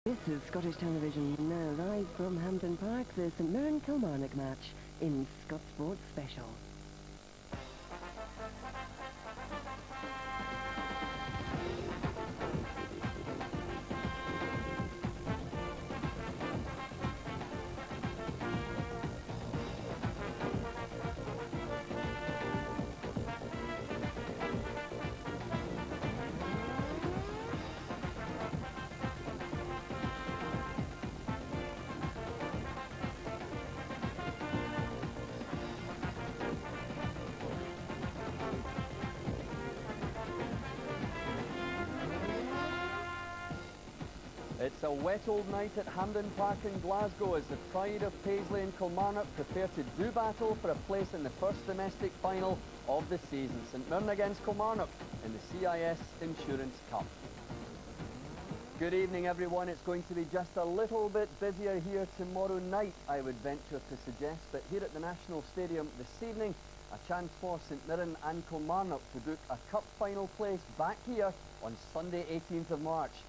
This is Scottish Television, now live from Hampden Park, the St Mirren Kilmarnock match in Scott Sports Special. It's a wet old night at Hampden Park in Glasgow as the pride of Paisley and Kilmarnock prepare to do battle for a place in the first domestic final of the season. St Mirren against Kilmarnock in the CIS Insurance Cup. Good evening everyone. It's going to be just a little bit busier here tomorrow night, I would venture to suggest, but here at the National Stadium this evening, a chance for St Mirren and Kilmarnock to book a cup final place back here on Sunday 18th of March.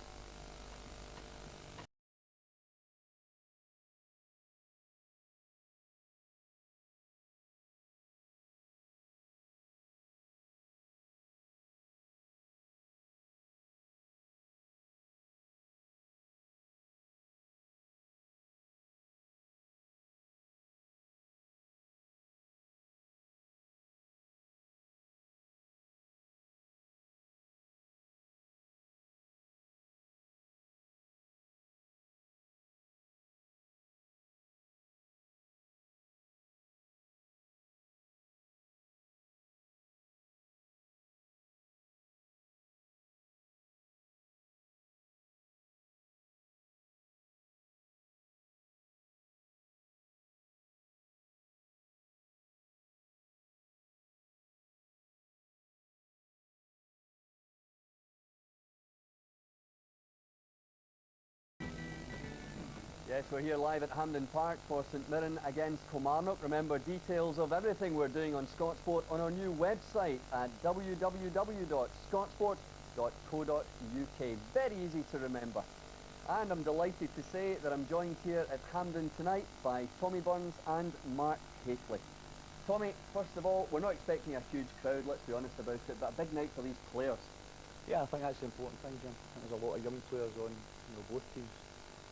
Yes, we're here live at Hampden Park for St Mirren against Kilmarnock. Remember, details of everything we're doing on Scott Sport on our new website at www.scottsport.co.uk. Very easy to remember. And I'm delighted to say that I'm joined here at Hampden tonight by Tommy Burns and Mark Hateley. Tommy, first of all, we're not expecting a huge crowd, let's be honest about it, but a big night for these players. Yeah, I think that's the important thing, Jim. I think there's a lot of young players on both teams.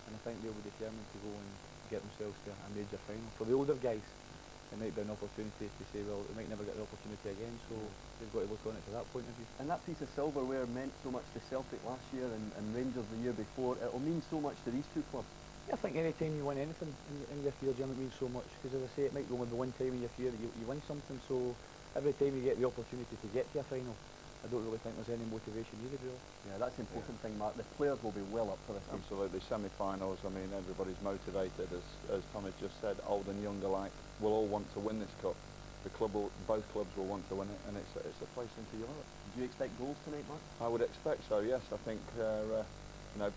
And I think they'll be determined to go and get themselves to a major final. For the older guys, it might be an opportunity to say, well, they might never get the opportunity again, so they've got to look on it from that point of view. And that piece of silverware meant so much to Celtic last year and Rangers the year before. It'll mean so much to these two clubs. Yeah, I think any time you win anything in your career, Jim, it means so much, because as I say, it might be only the one time in your career that you win something, so every time you get the opportunity to get to a final, I don't really think there's any motivation either, really. Yeah, that's the important thing, Mark. The players will be well up for this. Absolutely. Semi-finals, I mean, everybody's motivated, as Thomas just said, old and young alike will all want to win this cup. Both clubs will want to win it, and it's a place into Europe. Do you expect goals tonight, Mark? I would expect so, yes. I think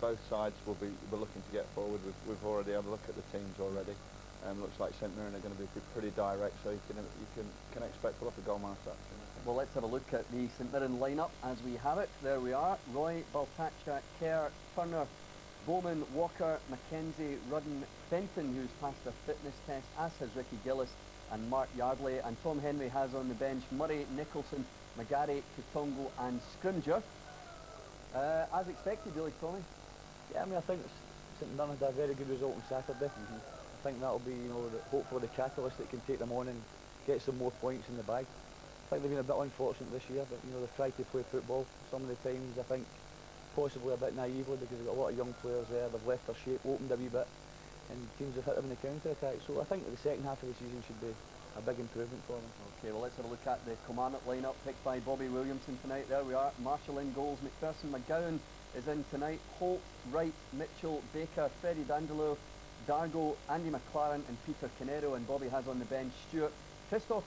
both sides will be looking to get forward. We've already had a look at the teams already. Looks like St Mirren are going to be pretty direct, so you can expect a lot of goal marks action. Well, let's have a look at the St Mirren lineup as we have it. There we are. Roy, Baltacha, Kerr, Turner, Bowman, Walker, Mackenzie, Rudden, Fenton, who's passed a fitness test, as has Ricky Gillis and Mark Yardley. And Tom Henry has on the bench Murray, Nicholson, McGarry, Kutongo and Scrimger. As expected, really, Tommy. Yeah, I mean, I think St Mirren had a very good result on Saturday. I think that'll be, hopefully the catalyst that can take them on and get some more points in the bag. I think they've been a bit unfortunate this year, but they've tried to play football some of the times. I think possibly a bit naively, because they've got a lot of young players there. They've left their shape opened a wee bit, and teams have hit them in the counter-attack. So I think the second half of the season should be a big improvement for them. Okay, well, let's have a look at the Kilmarnock lineup picked by Bobby Williamson tonight. There we are. Marshall in goals. MacPherson, McGowne is in tonight. Holt, Wright, Mitchell, Baker, Freddie Dindeleux, Dargo, Andy McLaren and Peter Canero, and Bobby has on the bench Stewart,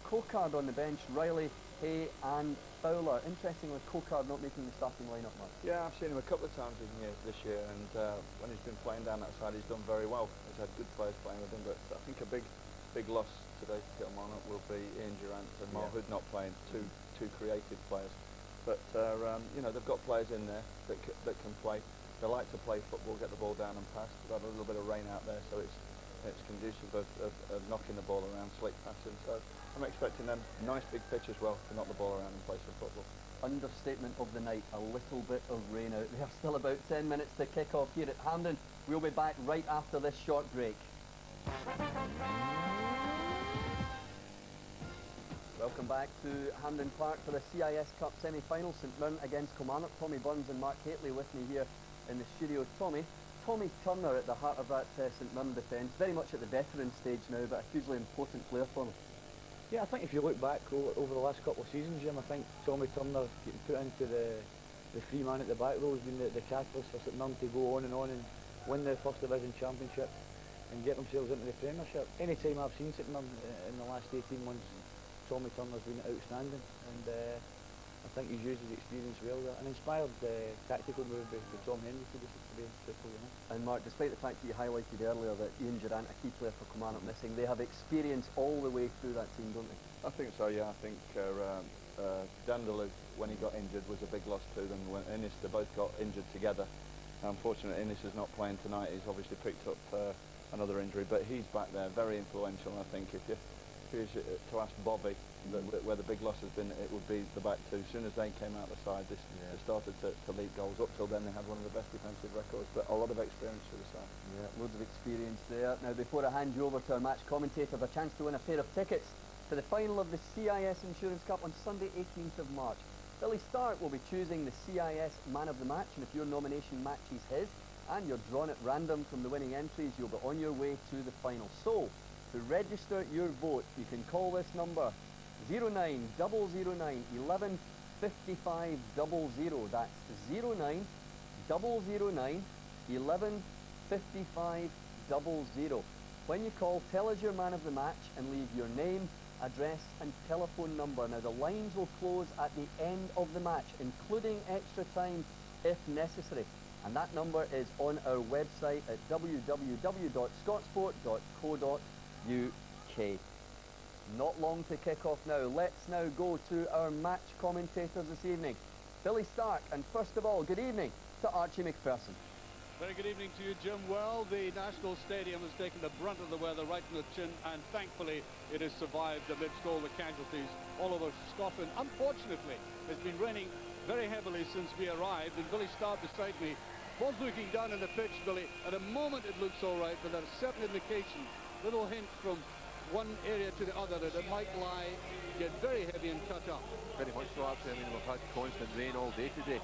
Cocard on the bench, Reilly, Hay and Fowler. Interestingly, Cocard not making the starting lineup, Mark. Yeah, I've seen him a couple of times in here this year, and when he's been playing down that side, he's done very well. He's had good players playing with him, but I think a big loss today to Kilmarnock will be Ian Durant and Marhood not playing, two creative players. But they've got players in there that can play. they like to play football, get the ball down and pass. We've had a little bit of rain out there, so it's conducive of knocking the ball around, slick passing. So I'm expecting them nice big pitch as well to knock the ball around and play some football. Understatement of the night, a little bit of rain out there. Still about 10 minutes to kick off here at Hampden. We'll be back right after this short break. Welcome back to Hampden Park for the CIS Cup semi-final. St Mirren against Kilmarnock. Tommy Burns and Mark Hateley with me here in the studio. Tommy Turner at the heart of that St Mirren defence, very much at the veteran stage now, but a hugely important player for them. Yeah, I think if you look back over the last couple of seasons, Jim, I think Tommy Turner getting put into the free man at the back row has been the catalyst for St Mirren to go on and win the First Division Championship and get themselves into the Premiership. Any time I've seen St Mirren in the last 18 months, Tommy Turner's been outstanding, and I think he's used his experience well. An inspired tactical move by Tom Henry to be truthful, you know. And Mark, despite the fact that you highlighted earlier that Ian Durant, a key player for Kilmarnock, missing, they have experience all the way through that team, don't they? I think so, yeah. I think Dindeleux, when he got injured, was a big loss to them. When Innes, they both got injured together. Unfortunately, Innes is not playing tonight. He's obviously picked up another injury, but he's back there, very influential. And I think if you to ask Bobby where the big loss has been, it would be the back two. As soon as they came out the side, they started to leak goals. Up till then, they had one of the best defensive records, but a lot of experience for the side. Yeah, loads of experience there. Now, before I hand you over to our match commentator, a chance to win a pair of tickets for the final of the CIS Insurance Cup on Sunday, 18th of March. Billy Stark will be choosing the CIS Man of the Match, and if your nomination matches his, and you're drawn at random from the winning entries, you'll be on your way to the final. So, to register your vote, you can call this number 09009 11 55 00. That's 09009 11 55 00. When you call, tell us your man of the match and leave your name, address and telephone number. Now, the lines will close at the end of the match, including extra time if necessary. And that number is on our website at www.scotsport.co.uk. Not long to kick off now. Let's now go to our match commentators this evening. Billy Stark, and first of all, good evening to Archie MacPherson. Very good evening to you, Jim. Well, the National Stadium has taken the brunt of the weather right in the chin, and thankfully it has survived amidst all the casualties all over Scotland. Unfortunately, it's been raining very heavily since we arrived, and Billy Stark beside me was looking down in the pitch, Billy. At a moment it looks all right, but there's certain indications, little hints from one area to the other that it might get very heavy and cut up. Very much so, actually. I mean, we've had constant rain all day today.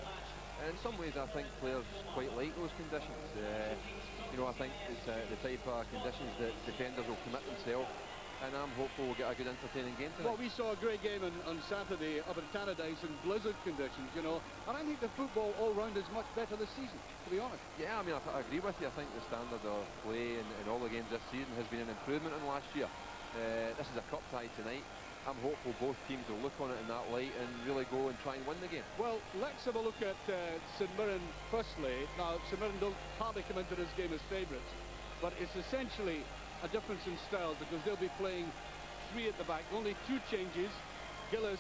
And in some ways, I think players quite like those conditions. You know, I think it's the type of conditions that defenders will commit themselves. And I'm hopeful we'll get a good entertaining game tonight. Well, we saw a great game on Saturday up in Tannadice in blizzard conditions, you know. And I think the football all round is much better this season, to be honest. Yeah, I mean, I agree with you. I think the standard of play in all the games this season has been an improvement in last year. This is a cup tie tonight. I'm hopeful both teams will look on it in that light and really go and try and win the game. Well, let's have a look at St Mirren firstly. Now, St Mirren don't hardly come into this game as favourites, but it's essentially a difference in style because they'll be playing three at the back. Only two changes. Gillis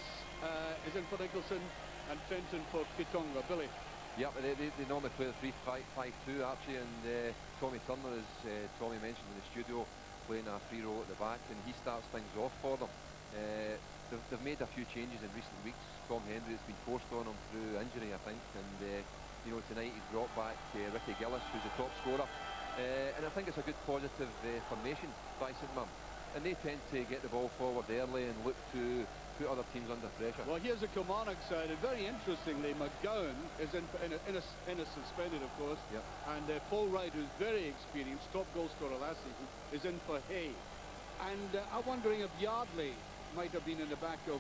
is in for Nicholson and Fenton for Pitonga. Billy. Yep, they normally play the 3-5-2 actually, and Tommy Turner, as Tommy mentioned in the studio, playing a free role at the back, and he starts things off for them. They've made a few changes in recent weeks. Tom Henry, it's been forced on him through injury, I think, and you know, tonight he's brought back Ricky Gillis, who's the top scorer, and I think it's a good positive formation by St Mirren, and they tend to get the ball forward early and look to put other teams under pressure. Well, here's the Kilmarnock side, and very interestingly, McGowne is in suspended, of course, yep. And Paul Wright, who's very experienced, top goal scorer last season, is in for Hay. And I'm wondering if Yardley might have been in the back of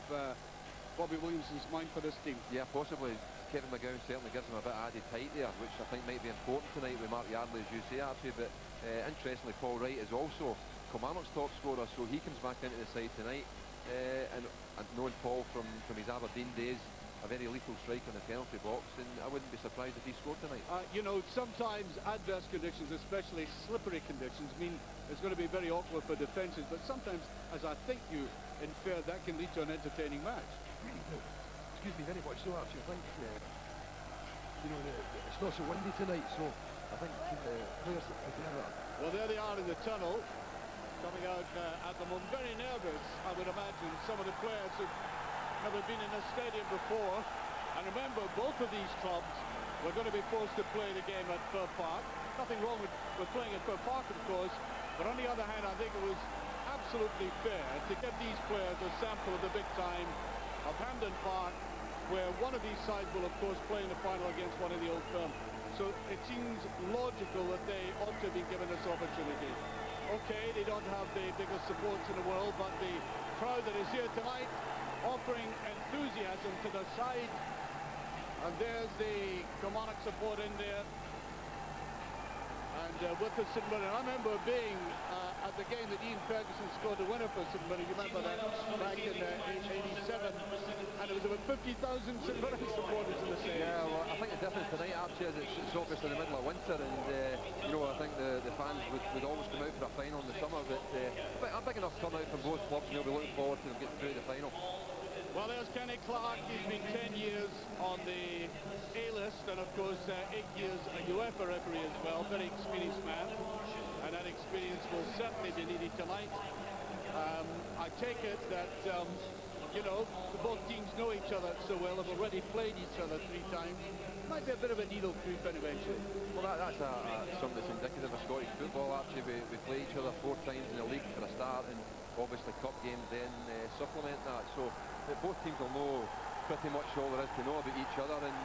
Bobby Williamson's mind for this team. Yeah, possibly. Kevin McGowne certainly gives him a bit of added height there, which I think might be important tonight with Mark Yardley, as you say, Archie. But interestingly, Paul Wright is also Kilmarnock's top scorer, so he comes back into the side tonight. And knowing Paul from his Aberdeen days, a very lethal striker in the penalty box, and I wouldn't be surprised if he scored tonight. You know, sometimes adverse conditions, especially slippery conditions, mean it's going to be very awkward for defences, but sometimes, as I think you inferred, that can lead to an entertaining match. Excuse me, very much so, actually. I think you know, it's not so windy tonight, so I think players prefer that. Well, there they are in the tunnel, coming out at the moment. Very nervous, I would imagine. Some of the players have never been in a stadium before. And remember, both of these clubs were going to be forced to play the game at Fir Park. Nothing wrong with playing at Fir Park, of course. But on the other hand, I think it was absolutely fair to give these players a sample of the big time of Hampden Park, where one of these sides will, of course, play in the final against one of the old firm. So it seems logical that they ought to be given this opportunity. Okay, they don't have the biggest supports in the world, but the crowd that is here tonight offering enthusiasm to the side. And there's the Kilmarnock support in there. And with the St Mirren, I remember being at the game that Ian Ferguson scored the winner for St Mirren. You remember that back in 87, and it was about 50,000 St Mirren supporters in the stadium. Yeah, well, I think the difference tonight actually is it's obviously the middle of winter, and you know, I think the fans would always come out for a final in the summer, but a big enough turnout from both clubs, and they'll be looking forward to them getting through the final. Well, there's Kenny Clark. He's been 10 years on the A-list, and of course 8 years a UEFA referee as well. Very experienced man, and that experience will certainly be needed tonight. I take it that you know, both teams know each other so well, have already played each other 3 times. Might be a bit of a needle creep eventually. Well, that's something that's indicative of Scottish football. Actually, we play each other 4 times in the league for a start, and obviously cup games then supplement that. So both teams will know pretty much all there is to know about each other, and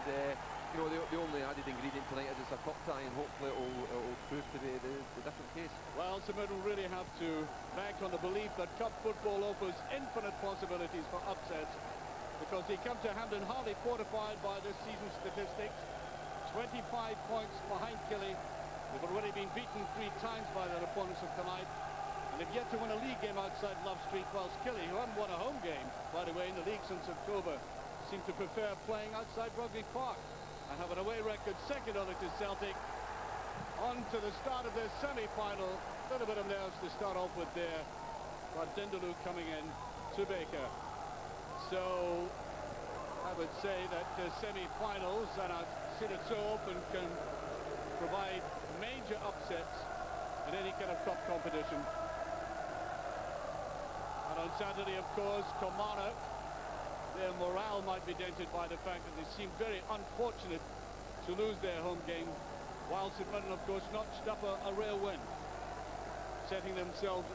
you know, the only added ingredient tonight is it's a cup tie, and hopefully it will prove to be the different case. Well, St Mirren really have to bank on the belief that cup football offers infinite possibilities for upsets, because they come to Hampden hardly fortified by this season's statistics. 25 points behind Killie. They've already been beaten 3 times by their opponents of tonight. And they've yet to win a league game outside Love Street, whilst Killie, who haven't won a home game, by the way, in the league since October, seem to prefer playing outside Rugby Park and have an away record second only to Celtic. On to the start of this semi-final. A little bit of nerves to start off with there, but Dindeleux coming in to Baker. So I would say that semi-finals, and I've seen it so often, can provide major upsets in any kind of cup competition. And on Saturday, of course, Kilmarnock, their morale might be dented by the fact that they seem very unfortunate to lose their home game, while St Mirren, of course, notched up a rare win, setting themselves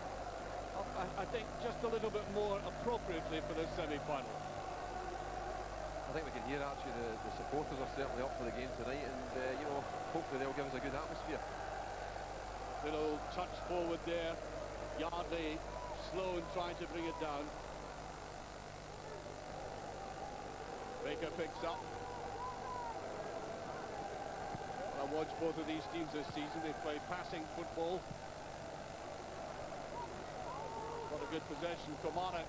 up, I think, just a little bit more appropriately for this semi-final. I think we can hear actually the supporters are certainly up for the game tonight, and you know, hopefully they'll give us a good atmosphere. Little touch forward there, Yardley slow in trying to bring it down. Baker picks up. I watched both of these teams this season. They play passing football. What a good possession. Kilmarnock,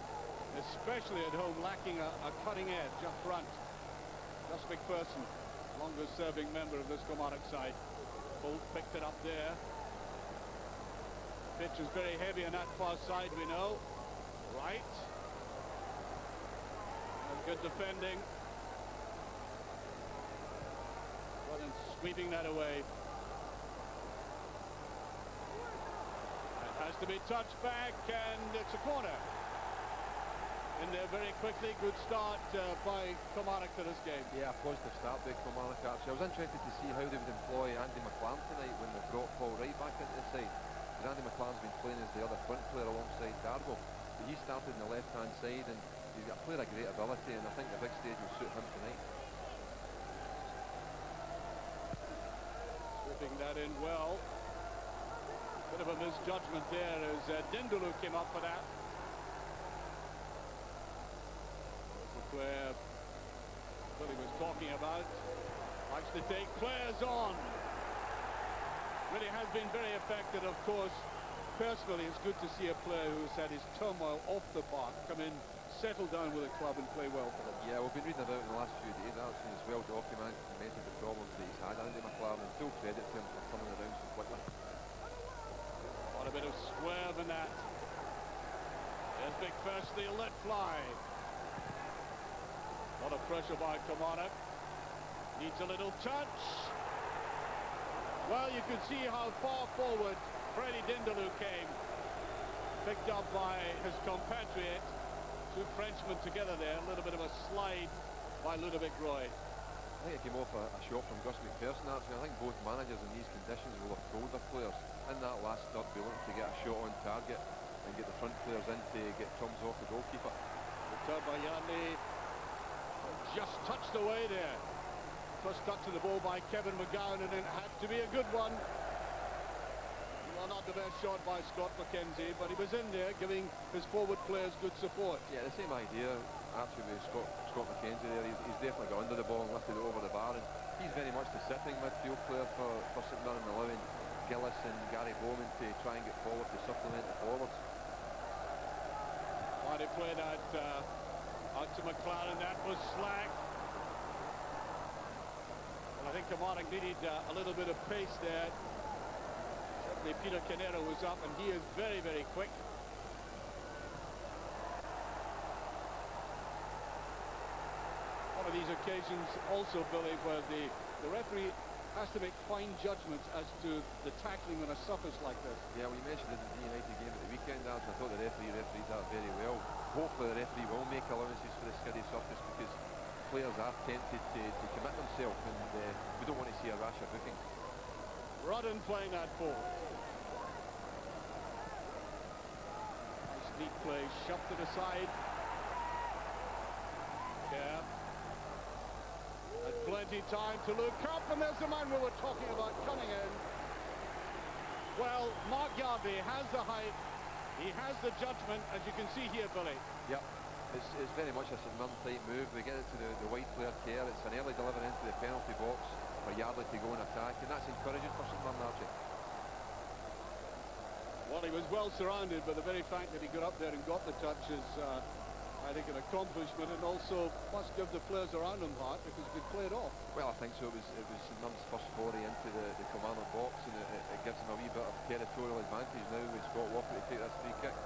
especially at home, lacking a cutting edge up front. Just MacPherson, longest serving member of this Kilmarnock side. Holt picked it up there. Pitch is very heavy on that far side, we know. Wright. And good defending. And sweeping that away. It has to be touched back, and it's a corner. In there very quickly. Good start by Kilmarnock to this game. Yeah, a positive start by Kilmarnock actually. I was interested to see how they would employ Andy McLaren tonight when they brought Wright back into the side. Because Andy McLaren's been playing as the other front player alongside Dargo. But he started on the left-hand side, and he's got a player of great ability, and I think the big stage will suit him tonight. Sweeping that in well. Bit of a misjudgment there as Dindeleux came up for that. Where Killie was talking about, likes to take players on. Really has been very effective, of course. Personally, it's good to see a player who's had his turmoil off the park come in, settle down with a club and play well for them. Yeah, we've been reading about in the last few days actually, it's well documented the problems that he's had. Andy McLaren, and full credit to him for coming around so quickly. What a bit of swerve in that. There's MacPherson, the let fly. A lot of pressure by Kilmarnock. Needs a little touch. Well, you can see how far forward Freddie Dindeleux came. Picked up by his compatriot. Two Frenchmen together there. A little bit of a slide by Ludovic Roy. I think it came off a shot from Gus MacPherson actually. I think both managers in these conditions will have told their players in that last third be looking to get a shot on target and get the front players in to get crumbs off the goalkeeper. Returned by Reilly. Just touched away there. First touch of the ball by Kevin McGowne, and it had to be a good one. Well, not the best shot by Scott McKenzie, but he was in there giving his forward players good support. Yeah, the same idea actually with Scott McKenzie there. He's definitely got under the ball and lifted it over the bar, and he's very much the sitting midfield player for St Mirren, allowing Gillis and Gary Bowman to try and get forward to supplement the forwards. Why they play that out to McLaren, that was slack. Well, I think Kilmarnock needed a little bit of pace there. Certainly Peter Canero was up, and he is very, very quick. One of these occasions also, Billy, where the referee has to make fine judgments as to the tackling on a surface like this. Yeah, well, you mentioned it in the United game at the weekend, Alex, and I thought the referee refereed that very well. Hopefully the referee will make allowances for the skiddy surface, because players are tempted to commit themselves, and we don't want to see a rasher booking. Rudden playing that forward. Nice neat play, shoved to the side. Yeah. Had plenty time to look up, and there's the man we were talking about coming in. Well, Mark Yarby has the height, he has the judgment, as you can see here, Billy. Yep, it's very much a St Mirren type move. We get it to the wide player care. It's an early delivery into the penalty box for Yardley to go and attack, and that's encouraging for St Mirren, Archie. Well, he was well surrounded, but the very fact that he got up there and got the touch is, I think, an accomplishment, and also must give the players around him heart, because they played off. Well, I think so. It was St Mirren's first foray into the Kilmarnock box, and it gives them a wee bit of territorial advantage now with Scott Walker to take this free kick.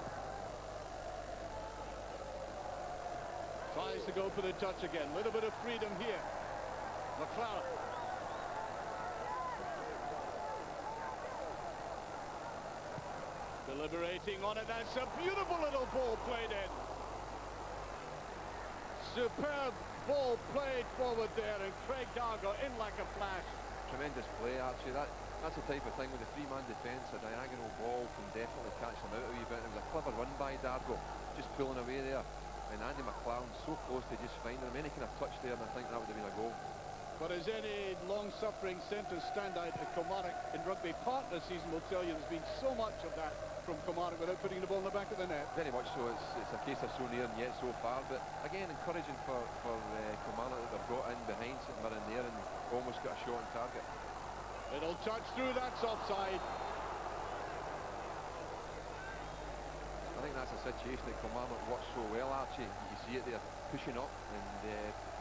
Tries to go for the touch again. A little bit of freedom here. McLaren. Deliberating on it. That's a beautiful little ball played in. Superb ball played forward there, and Craig Dargo in like a flash. Tremendous play, Archie. That's the type of thing with the three-man defence. A diagonal ball can definitely catch them out a wee bit. It was a clever run by Dargo, just pulling away there. And Andy McLaren so close to just finding him. Any kind of touch there, and I think that would have been a goal. But as any long-suffering centre standout at Kilmarnock in Rugby Park this season will tell you, there's been so much of that from Kilmarnock without putting the ball in the back of the net. Very much so. It's a case of so near and yet so far. But again, encouraging for Kilmarnock that they've got in behind St Mirren there and almost got a shot on target. It'll touch through, that's offside. I think that's a situation that Kilmarnock works so well, Archie. You see it there, pushing up, and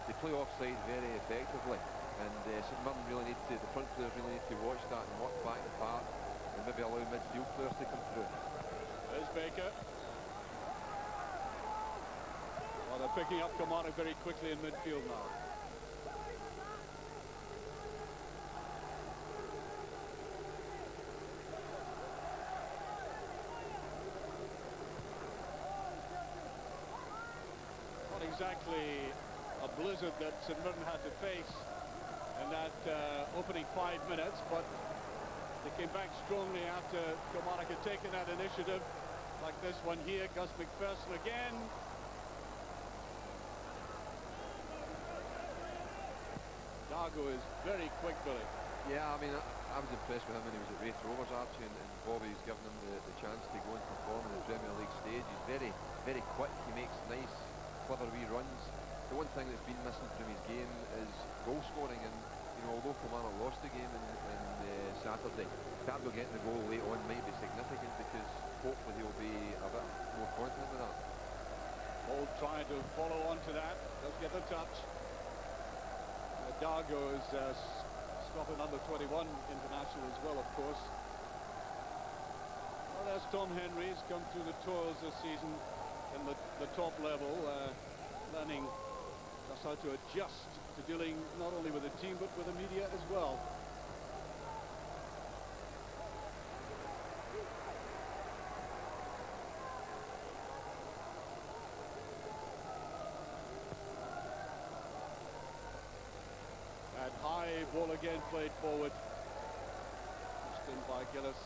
they play offside very effectively. And St Mirren really need to, the front players really need to watch that and work back the part, and maybe allow midfield players to come through. There's Baker. Well, they're picking up Kilmarnock very quickly in midfield now. Exactly a blizzard that St Mirren had to face in that opening 5 minutes, but they came back strongly after Kilmarnock had taken that initiative, like this one here. Gus MacPherson again. Dargo is very quick, Billy. Yeah, I mean, I was impressed with him when he was at Wraith Rovers, Archie, and Bobby's given him the chance to go and perform in the Premier League stage. He's very, very quick. He makes nice, clever wee runs. The one thing that's been missing from his game is goal scoring, and although Kilmarnock lost the game in Saturday, Dargo getting the goal late on might be significant, because hopefully he'll be a bit more confident with that. Holt trying to follow on to that, does get the touch. Dargo is Scotland under 21 international as well, of course. Well, there's Tom Henry. He's come through the tours this season in the top level, learning Just how to adjust to dealing not only with the team but with the media as well. And high ball again played forward. Pushed in by Gillis.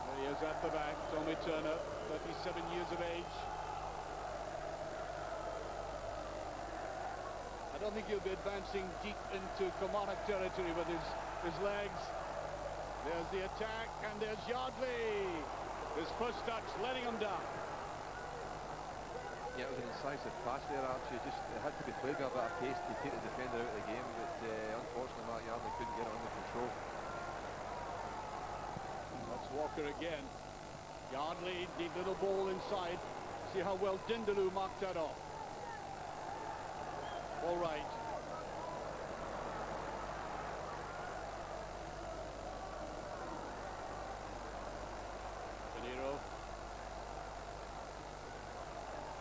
There he is at the back, Tommy Turner, 37 years of age. I don't think he'll be advancing deep into Kilmarnock territory with his legs. There's the attack, and there's Yardley. His first touch, letting him down. Yeah, it was an incisive pass there, Archie. It had to be played with a bit of pace to take the defender out of the game, but unfortunately Mark Yardley couldn't get it under control. That's Walker again. Yardley, deep little ball inside. See how well Dindeleux marked that off. All right. Canero.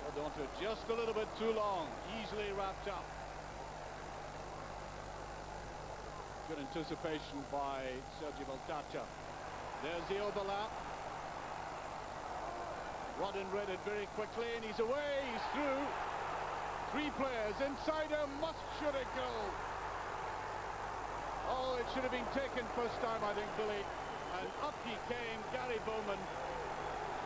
Held on to it just a little bit too long. Easily wrapped up. Good anticipation by Sergio Valtaccia. There's the overlap. Rodden read it very quickly, and he's away. He's through. Three players inside him. Should it go? Oh, it should have been taken first time, I think, Billy. And up he came, Gary Bowman.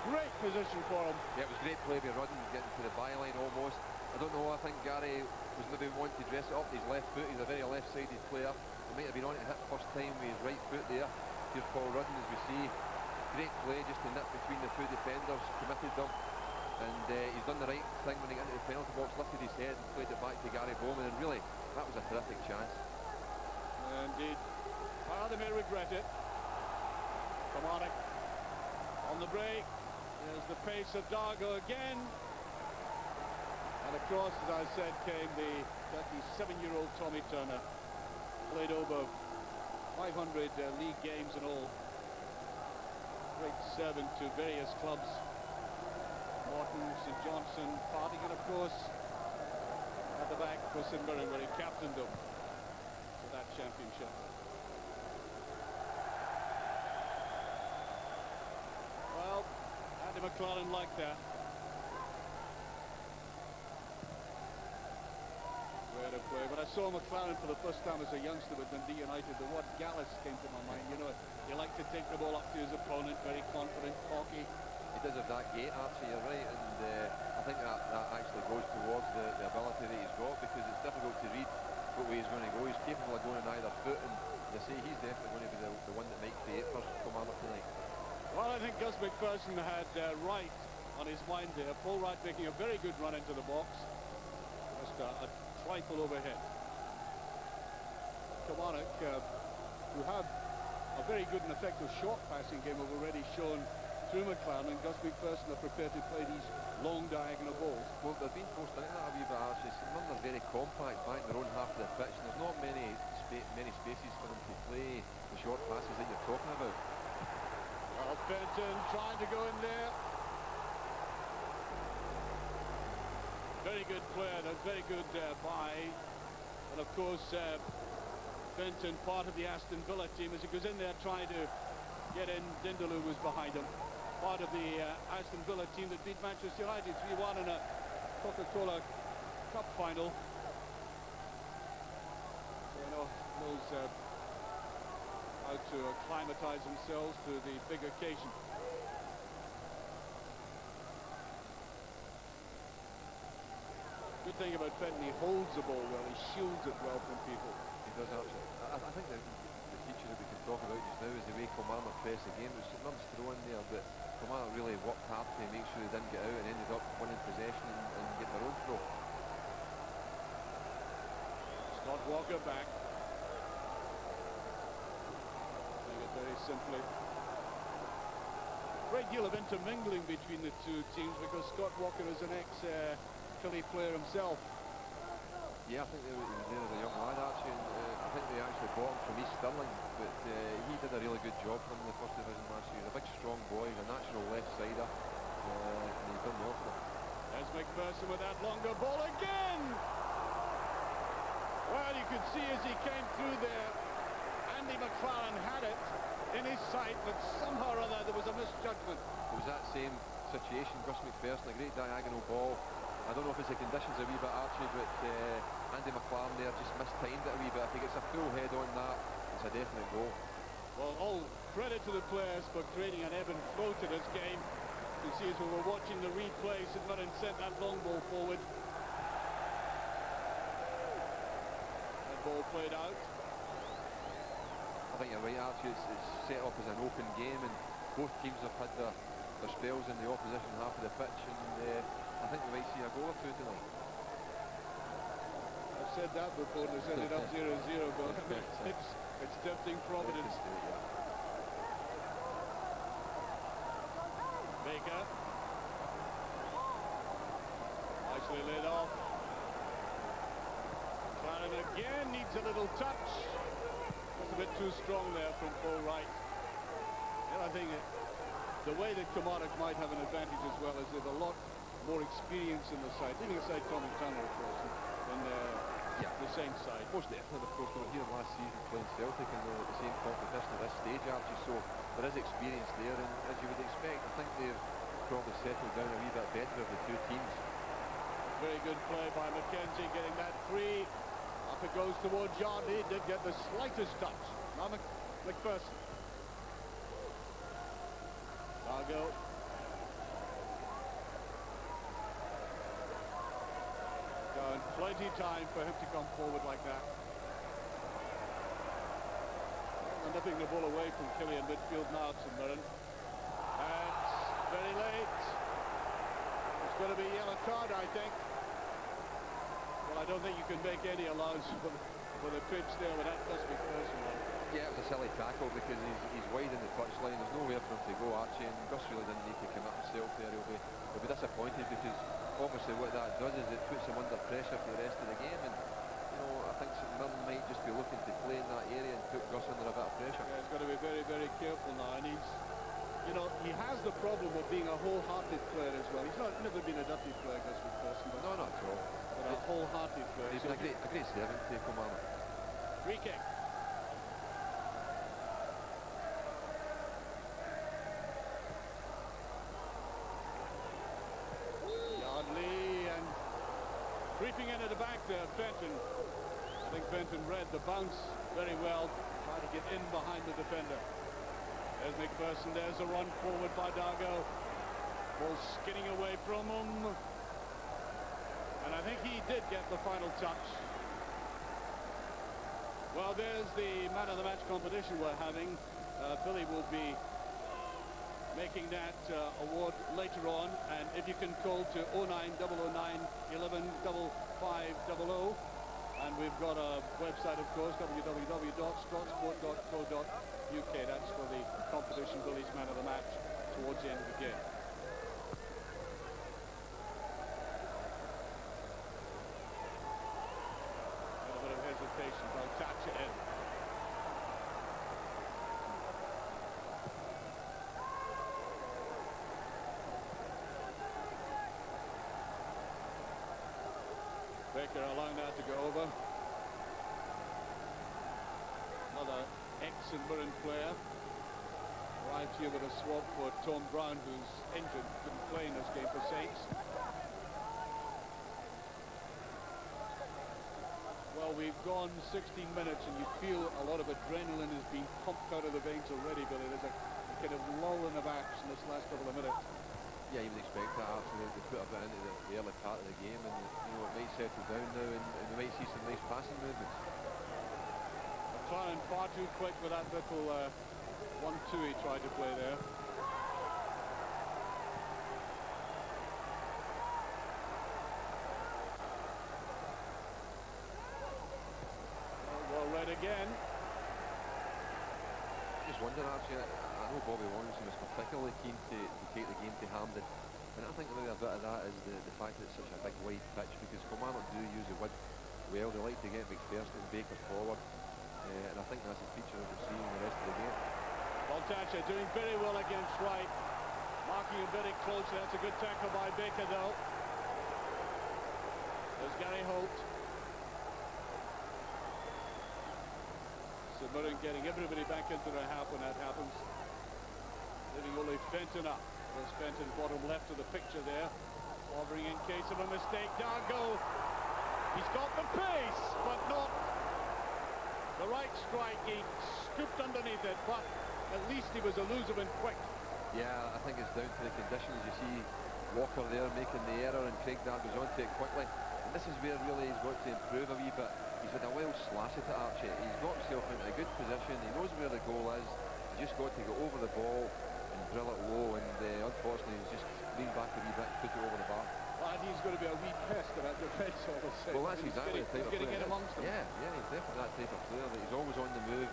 Great position for him. Yeah, it was great play by Rodden, getting to the byline almost. I don't know, I think Gary was maybe wanting to dress it up with his left foot. He's a very left-sided player. He might have been on to hit first time with his right foot there. Here's Paul Rodden, as we see. Great play, just to nip between the two defenders, committed them. And he's done the right thing when he got into the penalty box, lifted his head and played it back to Gary Bowman, and really, that was a terrific chance. Indeed. Well, they may regret it. Kilmarnock on the break. There's the pace of Dargo again. And across, as I said, came the 37-year-old Tommy Turner. Played over 500 league games in all. Great servant to various clubs. Morton, St Johnson, parting, and of course at the back for St Mirren, where he captained them to that championship. Well, Andy McLaren liked that. Way to play. When I saw McLaren for the first time as a youngster with Dundee United, the word Gallus came to my mind. You know, he liked to take the ball up to his opponent, very confident, cocky. He does have that gait, Archie, you're right, and I think that actually goes towards the ability that he's got, because it's difficult to read what way he's going to go. He's capable of going on either foot, and as I say, he's definitely going to be the one that might create for Kilmarnock tonight. Well, I think Gus MacPherson had Wright on his mind there. Paul Wright making a very good run into the box. Just a trifle overhead. Kilmarnock, who have a very good and effective short passing game, have already shown through McLaren, and Gus MacPherson are prepared to play these long diagonal balls. Well, they've been forced into that a wee bit, Archie. Some of them are very compact back in their own half of the pitch, and there's not many spaces for them to play the short passes that you're talking about. Well, Benton trying to go in there. Very good player, a very good buy. And of course, Benton, part of the Aston Villa team, as he goes in there trying to get in. Dindeleux was behind him. Part of the Aston Villa team that beat Manchester United 3-1 in a Coca-Cola Cup final. So, you know, knows how to acclimatise themselves to the big occasion. Good thing about Benton, he holds the ball well, he shields it well from people. He does, actually. I think the feature that we can talk about just now is the way Kilmarnock press again. There's some numbers thrown there, but Kilmarnock really worked hard to make sure they didn't get out and ended up winning possession and getting their own throw. Scott Walker back. Doing it very simply. Great deal of intermingling between the two teams, because Scott Walker is an ex-Killie player himself. Yeah, I think he was there as a young lad, actually, and I think they actually bought him from East Stirling, but he did a really good job for them in the first division last year. He's a big, strong boy, he's a natural left-sider, and he's done well for them. There's MacPherson with that longer ball again. Well, you could see as he came through there, Andy McLaren had it in his sight, but somehow or other there was a misjudgment. It was that same situation. Gus MacPherson, a great diagonal ball. I don't know if it's the conditions a wee bit, Archie, but Andy McLaren there just mistimed it a wee bit. If he gets a full head on that, it's a definite goal. Well, all credit to the players for creating an ebb and flow to this game. You see as we were watching the replay, St Mirren sent that long ball forward. That ball played out. I think you're right, Archie. It's set up as an open game, and both teams have had their spells in the opposition half of the pitch, and I think we might see a goal or two tonight. I've said that before, and it's ended up 0-0, but it's tempting Providence. Baker. Nicely laid off. McLaren again needs a little touch. Just a bit too strong there from Wright. And I think the way that Kilmarnock might have an advantage as well is they've a lot more experience in the side. Leaving aside Tommy Turner, of course, in the same side. Most definitely, of course, they were here last season playing Celtic in the same competition at this stage, Archie, so there is experience there, and as you would expect, I think they've probably settled down a wee bit better of the two teams. Very good play by Mackenzie, getting that free. Up it goes towards Yardley, did get the slightest touch. Now MacPherson. Dargo. And plenty time for him to come forward like that. And nipping the ball away from Killie in midfield now, St Mirren. It's very late. It's going to be a yellow card, I think. Well, I don't think you can make any allowance for the pitch there, but that must be personal. Yeah, it was a silly tackle because he's wide in the touchline. There's nowhere for him to go, Archie, and Gus really didn't need to commit himself there. He'll be disappointed because obviously what that does is it puts him under pressure for the rest of the game, and you know, I think St Mirren might just be looking to play in that area and put Gus under a bit of pressure. Yeah, he's got to be very, very careful now, and he's, you know, he has the problem of being a wholehearted player as well. He's never been a dirty player, Gus MacPherson, but no, not at all. But a wholehearted player. He's been a great servant to Kilmarnock. Free kick. Creeping in at the back there, Benton. I think Benton read the bounce very well, tried to get in behind the defender. There's MacPherson, there's a run forward by Dargo. Ball skinning away from him. And I think he did get the final touch. Well, there's the man of the match competition we're having. Billy will be making that award later on, and if you can call to 09009 11 5500, and we've got a website, of course, www.scotsport.co.uk. That's for the competition Billy's man of the match towards the end of the game. A bit of hesitation, they'll touch it in. Baker allowing that to go over. Another ex-St Mirren player arrived here with a swap for Tom Brown, who's injured, couldn't play in this game for Saints. Well, we've gone 16 minutes and you feel a lot of adrenaline is being pumped out of the veins already, Billy. There's a kind of lull in the action this last couple of minutes. Yeah, you would expect that after they put a bit into the early part of the game, and you know, it might settle down now, and we might see some nice passing movements. McLaren far too quick with that little 1-2 he tried to play there. Well read again. Just wondering, actually, I know Bobby Warrington was particularly keen to take the game to Hampden, and I think maybe a bit of that is the fact that it's such a big wide pitch, because Kilmarnock do use the width well. They like to get MacPherson and Baker forward, and I think that's a feature that we'll see in the rest of the game. Baltacha doing very well against Wright, marking him very close. That's a good tackle by Baker though. There's Gary Holt. St Mirren getting everybody back into their half when that happens. Leaving only Fenton up. There's Fenton bottom left of the picture there. Hovering in case of a mistake. Dargo. He's got the pace, but not the right strike. He scooped underneath it, but at least he was elusive and quick. Yeah, I think it's down to the conditions. You see Walker there making the error and Craig Dargo's onto it quickly. And this is where really he's got to improve a wee bit. He's had a wild slash at it, Archie. He's got himself into a good position. He knows where the goal is. He's just got to go over the ball and drill it low. And unfortunately, he's just leaned back a wee bit and put it over the bar. Well, and he's going to be a wee pest about defence all the same. Well, that's exactly the type of player. He's going to get amongst them. Yeah, he's definitely that type of player. That he's always on the move,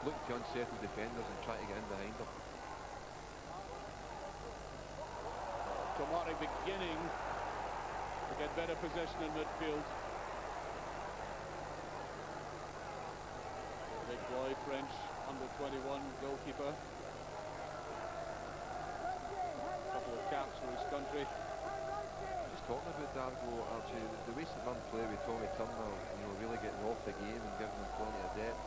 looking to unsettle defenders and try to get in behind them. Kilmarnock beginning to get better possession in midfield. Big boy, French, under 21 goalkeeper. A couple of caps for his country. Just talking about Dargo, Archie, the way St Mirren play with Tommy Turner, really getting off the game and giving them plenty of depth,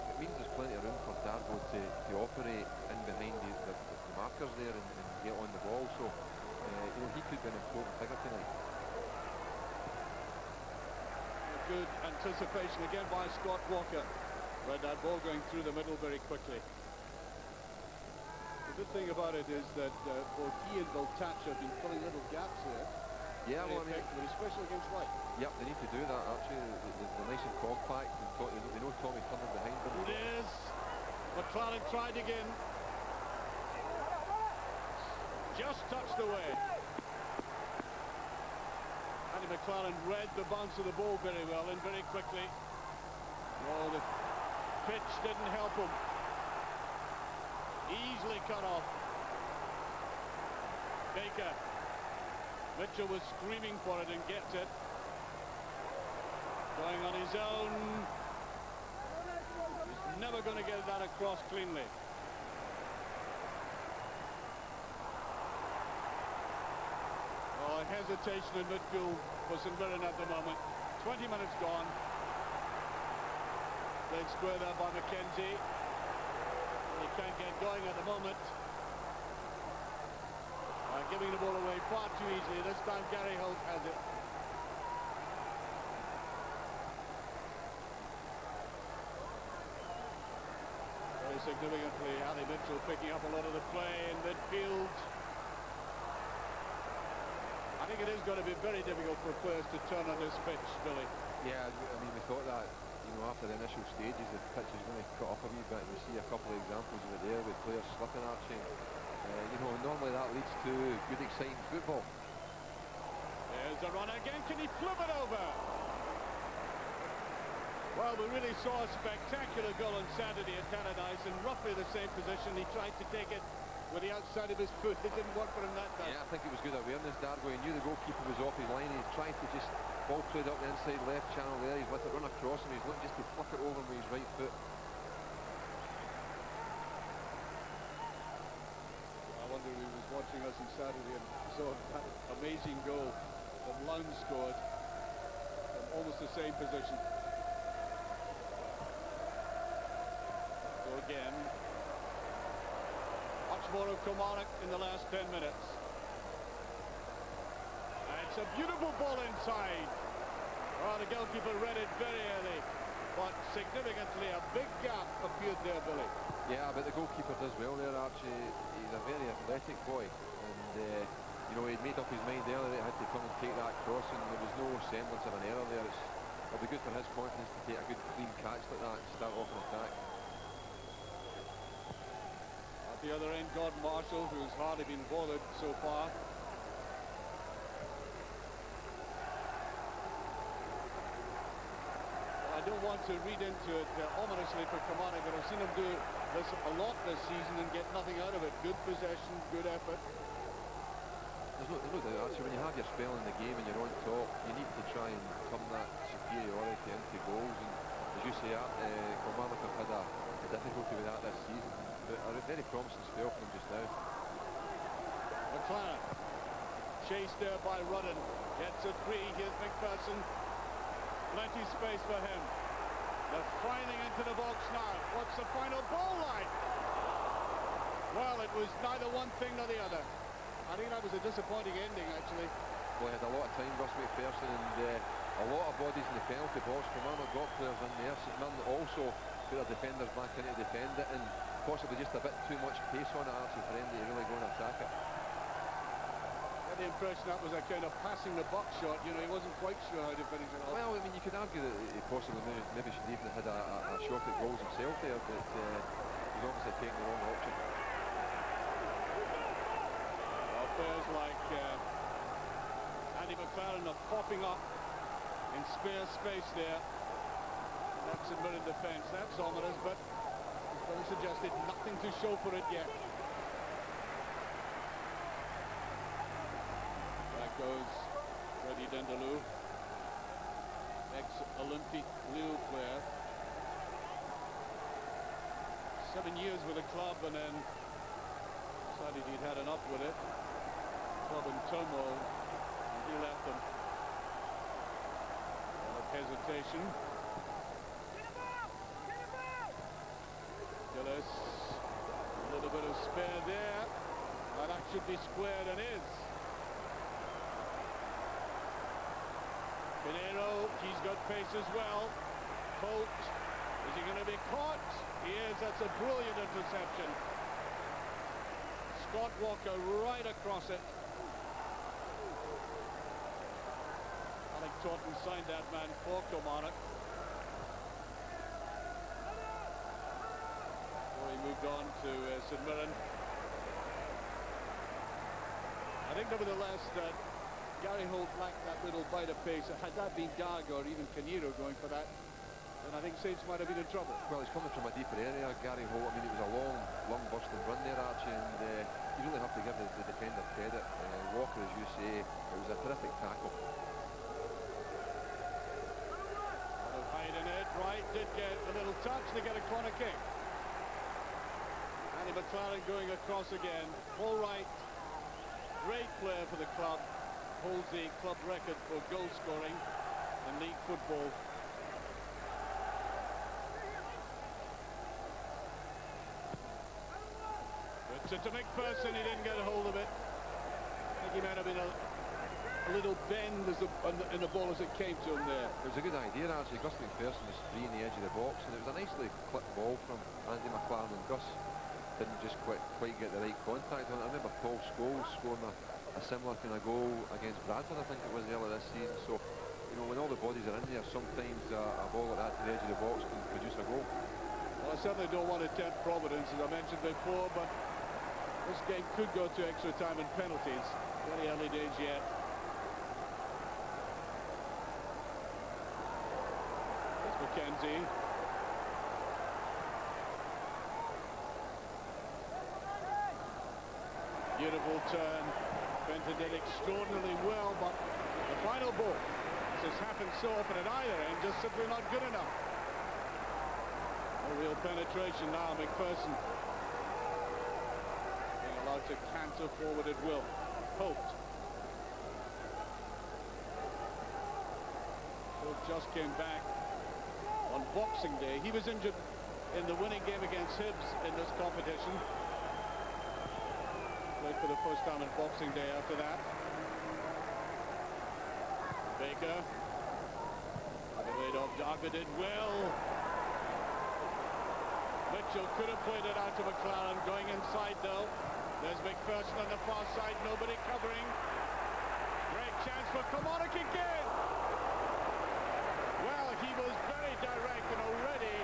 it means there's plenty of room for Dargo to operate in behind the markers there and get on the ball. So, he could be an important figure tonight. A good anticipation again by Scott Walker. Read that ball going through the middle very quickly. The good thing about it is that both he and Voltac have been filling little gaps here. Yeah, well, especially against Wright. Yep, they need to do that actually. They're nice and compact, and they know Tommy Turner behind them. It is. McLaren tried again. Just touched away. Andy McLaren read the bounce of the ball very well and very quickly. Oh, the pitch didn't help him. Easily cut off. Baker. Mitchell was screaming for it and gets it. Going on his own. He's never going to get that across cleanly. Oh, hesitation in midfield for St Mirren at the moment. 20 minutes gone. Played square there by McKenzie. He can't get going at the moment. Giving the ball away far too easily. This time Gary Holt has it. Very significantly, Ali Mitchell picking up a lot of the play in midfield. I think it is going to be very difficult for players to turn on this pitch, Billy. Yeah, I mean, we thought that, after the initial stages, the pitch is going to cut off a wee bit. We see a couple of examples of it there with players slipping, Archie. Normally that leads to good, exciting football. There's a run again. Can he flip it over? Well, we really saw a spectacular goal on Saturday at Paradise in roughly the same position. He tried to take it with the outside of his foot. It didn't work for him that time. Yeah, I think it was good awareness, Dargo. He knew the goalkeeper was off his line. He's trying to just ball played up the inside left channel there. He's let it run across him. He's looking just to flick it over with his right foot. I wonder if he was watching us on Saturday and saw that amazing goal that Lown scored from almost the same position. So again, much more of Kilmarnock in the last 10 minutes. And it's a beautiful ball inside. Oh, the goalkeeper read it very early, but significantly a big gap appeared there, Billy. Yeah, but the goalkeeper does well there, Archie. He's a very athletic boy, and he'd made up his mind earlier that he had to come and take that cross, and there was no semblance of an error there. It'll be good for his confidence to take a good clean catch like that and start off an attack. At the other end, Gordon Marshall, who's hardly been bothered so far. I don't want to read into it ominously for Kilmarnock, but I've seen him do this a lot this season and get nothing out of it. Good possession, good effort. There's no doubt, Archie, when you have your spell in the game and you're on top, you need to try and turn that superiority into goals. And as you say, Kilmarnock have had a difficulty with that this season, but a very promising spell for them just now. McLaren, chased there by Rudden, gets it free. Here's MacPherson, Plenty space for him. They're filing into the box now. What's the final ball like? Well, it was neither one thing nor the other. I think that was a disappointing ending, actually. Well, he had a lot of time, Russ MacPherson, and a lot of bodies in the penalty box. Kilmarnock got players in there. St Mirren also put their defenders back in to defend it, and possibly just a bit too much pace on it, actually, for them to really go and attack it. I had the impression that was a kind of passing the buck shot. You know, he wasn't quite sure how to finish it off. Well, I mean, you could argue that he possibly maybe should even have had a shot at goals himself there, but he's obviously taking the wrong option. Well, players like Andy McLaren are popping up in spare space there. That's a Mirren defence. That's ominous, but as Billy suggested, nothing to show for it yet. Back goes Freddie Dindeleux, ex-Olympique Lille player. 7 years with the club and then decided he'd had enough with it. Club in turmoil, and he left them. Hesitation. Killie, a little bit of spare there. Now that should be squared and is. Canero, he's got pace as well. Holt, is he going to be caught? He is. That's a brilliant interception. Scott Walker right across it. Taunton signed that man for Kilmarnock. Before he moved on to St Mirren. I think nevertheless that Gary Holt lacked that little bite of pace. Had that been Dargo or even Canero going for that, then I think Saints might have been in trouble. Well, he's coming from a deeper area, Gary Holt. I mean, it was a long busting run there, Archie, and you really have to give the defender credit. Walker, as you say, it was a terrific tackle. Wright did get a little touch to get a corner kick. Andy McLaren going across again. Paul Wright, great player for the club, holds the club record for goal scoring in league football. It's to MacPherson, he didn't get a hold of it. I think he might have been a little bend in the ball as it came to him there. It was a good idea, actually. Gus MacPherson was free in the edge of the box, and it was a nicely clipped ball from Andy McLaren, and Gus didn't just quite get the right contact on it. I remember Paul Scholes scoring a similar kind of goal against Bradford, I think it was earlier this season. So, you know, when all the bodies are in there, sometimes a ball like that to the edge of the box can produce a goal. Well, I certainly don't want to tempt Providence, as I mentioned before, but this game could go to extra time and penalties. Very early days yet. Mackenzie. Beautiful turn. Benton did extraordinarily well, but the final ball, as has happened so often at either end, just simply not good enough. A real penetration now, MacPherson being allowed to canter forward at will. Holt. Holt just came back on Boxing Day. He was injured in the winning game against Hibs in this competition. Played for the first time on Boxing Day after that. Baker. Laid off. Dargo did well. Mitchell could have played it out to McLaren. Going inside though. There's MacPherson on the far side. Nobody covering. Great chance for Kilmarnock again. Well, he was very direct, and already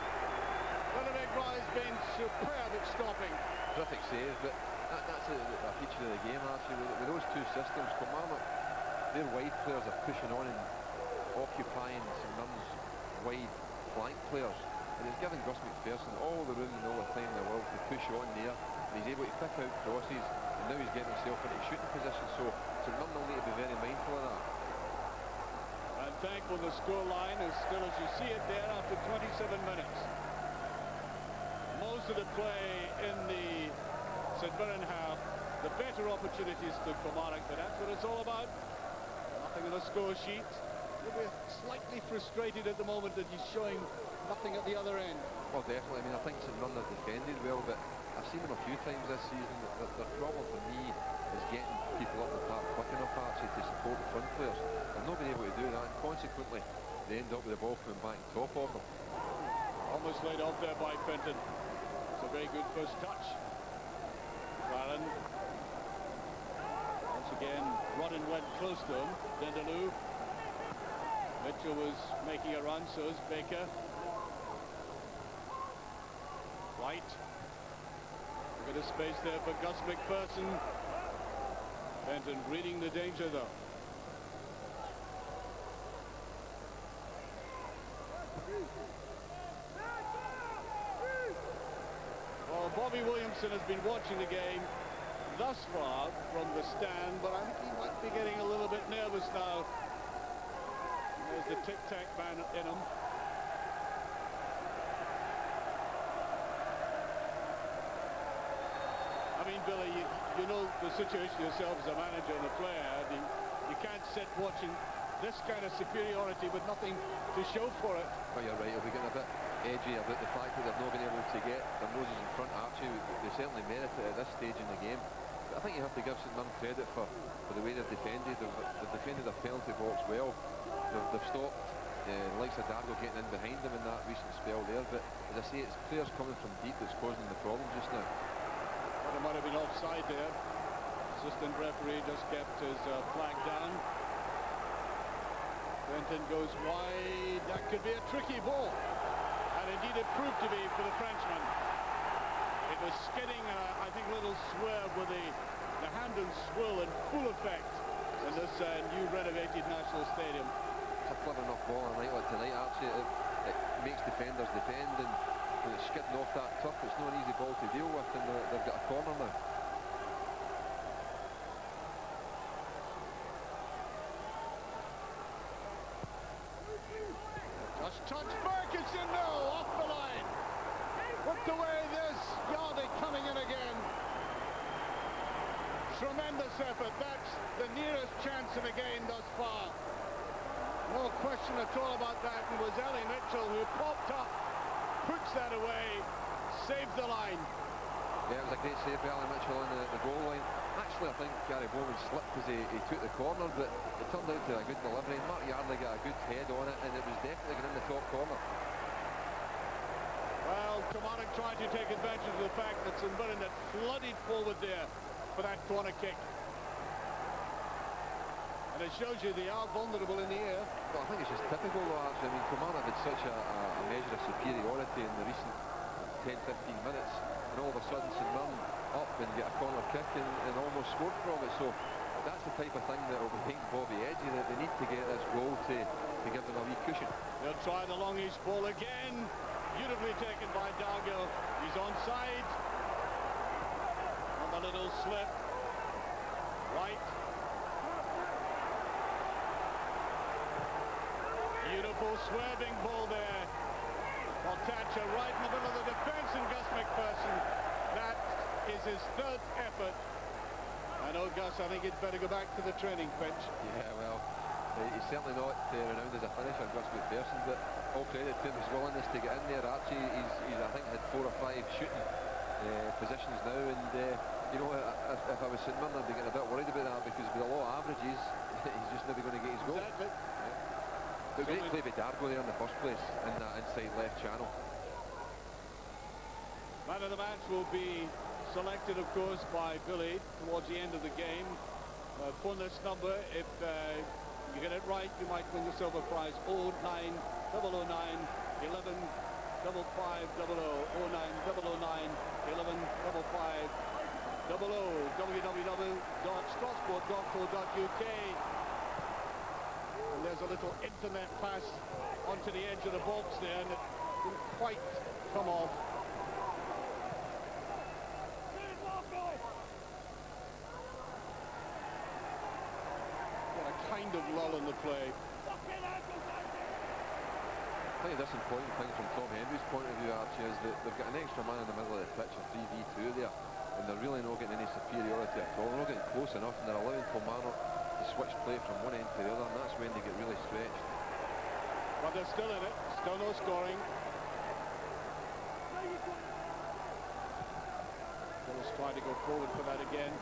McGowne has been superb at stopping. Terrific save, but that's a feature of the game, actually. With those two systems, Kilmarnock, their wide players are pushing on and occupying St Mirren's wide flank players, and he's giving Gus MacPherson all the room and all the time in the world to push on there, and he's able to pick out crosses, and now he's getting himself into shooting position, so St Mirren will need to be very mindful of that. And thankful the scoreline is still as you see it there after 27 minutes. Most of the play in the St Mirren half, the better opportunities to Kilmarnock, but that's what it's all about. Nothing on the score sheet. He'll be slightly frustrated at the moment that he's showing nothing at the other end. Well, definitely. I mean, I think St Mirren have defended well, but I've seen them a few times this season that the problem for me is getting people up the park quick enough actually to support the front players. They've not been able to do that, and consequently they end up with the ball coming back on top of them. Almost laid off there by Fenton. It's a very good first touch. McLaren. Once again, Rodden went close to him. Dindeleux. Mitchell was making a run, so is Baker. Wright. A bit of space there for Gus MacPherson. Fenton reading the danger though. Well, Bobby Williamson has been watching the game thus far from the stand, but I think he might be getting a little bit nervous now. There's the tic-tac man in him. I mean, Billy, you know the situation yourself as a manager and a player. You can't sit watching this kind of superiority with nothing to show for it. Well, you're right, he'll be getting a bit edgy about the fact that they've not been able to get their noses in front. Actually, they certainly merit it at this stage in the game. But I think you have to give St Mirren credit for the way they've defended. They've defended their penalty box well. They've stopped the likes of Dargo getting in behind them in that recent spell there. But as I say, it's players coming from deep that's causing the problem just now. Well, there might have been offside there. Assistant referee just kept his flag down. Fenton goes wide. That could be a tricky ball. And indeed it proved to be for the Frenchman. It was skidding, I think a little swerve with the hand and swill in full effect in this new renovated National Stadium. It's a clever enough ball on a night like tonight, actually. It makes defenders defend, and when it's skidding off that turf, it's not an easy ball to deal with, and they've got a corner now. Just touch Ferguson, no, off the line. Put away this, Yardy coming in again. Tremendous effort, that's the nearest chance in the game thus far. No question at all about that, and it was Ellie Mitchell who popped up, puts that away, saved the line. Yeah, it was a great save by Ellie Mitchell on the goal line. Actually, I think Gary Bowman slipped as he took the corner, but it turned out to a good delivery. Mark Yardley got a good head on it, and it was definitely going in the top corner. Well, Kilmarnock tried to take advantage of the fact that St Mirren had flooded forward there for that corner kick. And it shows you they are vulnerable in the air. Well, I think it's just typical though, actually. I mean, Kilmarnock had such a measure of superiority in the recent 10-15 minutes, and all of a sudden St Mirren up and get a corner kick and almost scored from it. So that's the type of thing that will make Bobby edgy, that they need to get this goal to give them a wee cushion. They'll try the longish ball again. Beautifully taken by Dargo. He's onside. And a little slip. Wright. Beautiful swerving ball there. Montacha right in the middle of the defence, and Gus MacPherson. That is his third effort. I know, Gus, I think he'd better go back to the training pitch. Yeah, well, he's certainly not renowned as a finisher, Gus MacPherson, but all credit to his willingness to get in there. Actually, he's I think, had 4 or 5 shooting positions now, and you know, if I was St Mirren, I'd be getting a bit worried about that, because with a lot of averages, he's just never going to get his goal. Exactly. But great play by Dargo there in the first place, in that inside left channel. Man of the match will be selected, of course, by Billy towards the end of the game. Phone this number. If you get it right, you might win yourself a prize. 09009 11 5500. 09009 11 5500. www.strasbourg.co.uk. And there's a little internet pass onto the edge of the box there, and it didn't quite come off. Got a kind of lull in the play. I think this important thing from Tom Henry's point of view, actually, is that they've got an extra man in the middle of the pitch, a 3v2 there, and they're really not getting any superiority at all. They're not getting close enough, and they're allowing Kilmarnock to switch play from one end to the other, and that's when they get really stretched. But they're still in it. Still no scoring. Killie trying to go forward for that again.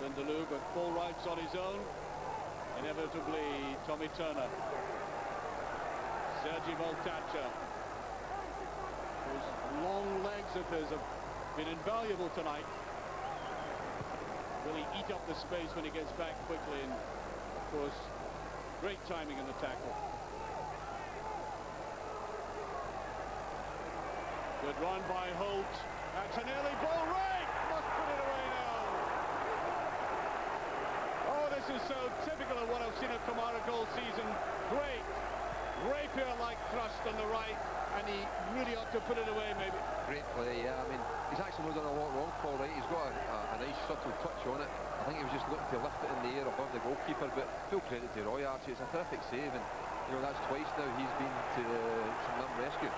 Dindeleux, but full rights on his own. Inevitably, Tommy Turner. Sergi Voltacha. Those long legs of his have been invaluable tonight. Will he eat up the space when he gets back quickly? And, of course, great timing in the tackle. Good run by Holt. That's an early ball. Wright must put it away now. Oh, this is so typical of what I've seen at Kilmarnock all season. Great rapier-like thrust on the right, and he really ought to put it away, maybe. Great play, yeah. I mean, he's actually not done a lot wrong for Wright. He's got a nice subtle touch on it. I think he was just looking to lift it in the air above the goalkeeper, but full credit to Roy Archie. It's a terrific save, and you know that's twice now he's been to St Mirren rescue.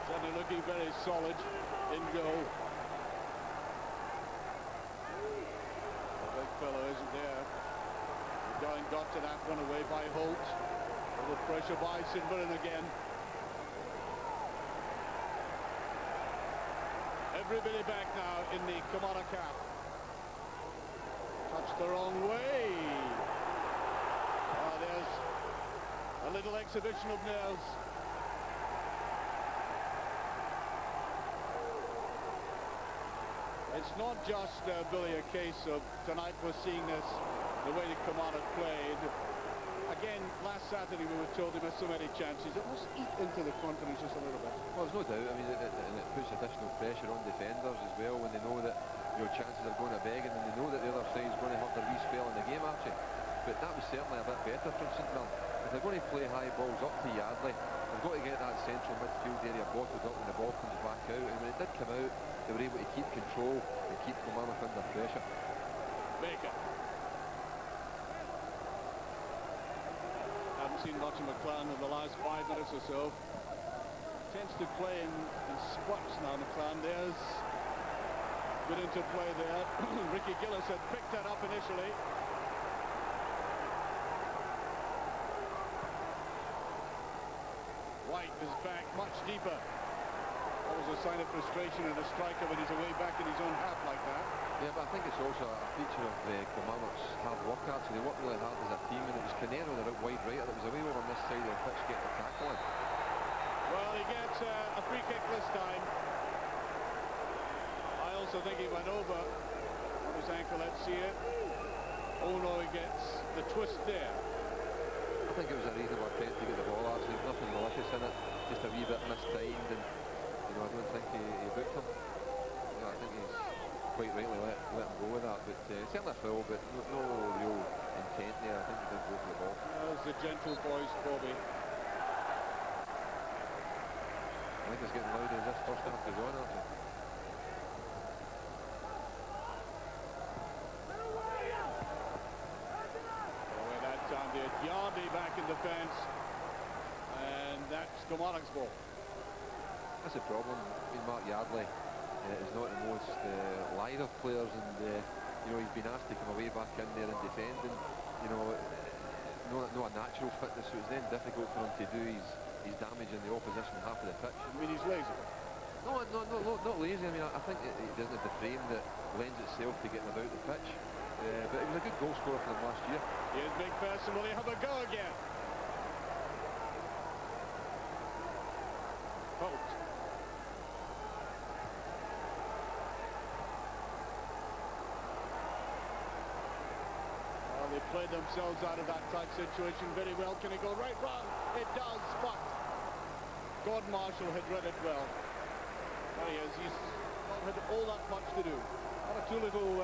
Certainly looking very solid in goal. The big fellow isn't there. McGowne got to that one away by Holt. A little pressure by St Mirren again. Everybody back now in the Kilmarnock half. Touched the wrong way. Oh, there's a little exhibition of nerves. It's not just, Billy, a case of tonight we're seeing this, the way that Kilmarnock played. Again, last Saturday we were told they missed so many chances. It must eat into the confidence just a little bit. Well, there's no doubt. I mean, it puts additional pressure on defenders as well when they know that your chances are going to beg, and they know that the other side is going to have their wee spell in the game, Archie. But that was certainly a bit better from St Mirren. If they're going to play high balls up to Yardley, they've got to get that central midfield area bottled up when the ball comes back out. And when it did come out, they were able to keep control and keep Kilmarnock under pressure. Baker. Haven't seen much of McLaren in the last 5 minutes or so. Tends to play in spurts now, McLaren. There's good interplay there. Ricky Gillis had picked that up initially. Wright is back much deeper. That was a sign of frustration in a striker when he's away back in his own half like that. Yeah, but I think it's also a feature of Kilmarnock's hard work, actually. They worked really hard as a team, and it was Canero, their out wide right, that was away over on this side of the pitch getting the tackle in. Well, he gets a free kick this time. I also think he went over on his ankle. Let's see it. Oh no, he gets the twist there. I think it was a reasonable attempt to get the ball, actually. Nothing malicious in it, just a wee bit mistimed, and you know, I don't think he booked him. You know, I think he's quite rightly let him go with that, but certainly a foul, but no real intent there. I think he did go for the ball. There's the gentle voice, Bobby. I think it's getting louder as this first half goes on, actually. Away that time there. Yardy back in defence, and that's Kilmarnock's ball. That's the problem. I mean, Mark Yardley is not the most lithe of players, and you know, he's been asked to come away back in there and defend, and you know, no a natural fitness, so it's then difficult for him to do his damage in the opposition half of the pitch. I mean, he's lazy. No, not lazy. I mean, I think he doesn't have the frame that lends itself to getting about the pitch. But he was a good goal scorer for them last year. Here's MacPherson. Will he have a go again? Holt. Well, they played themselves out of that tight situation very well. Can it go right round? It does, but Gordon Marshall had read it well. There he is. He's not had all that much to do. One or two little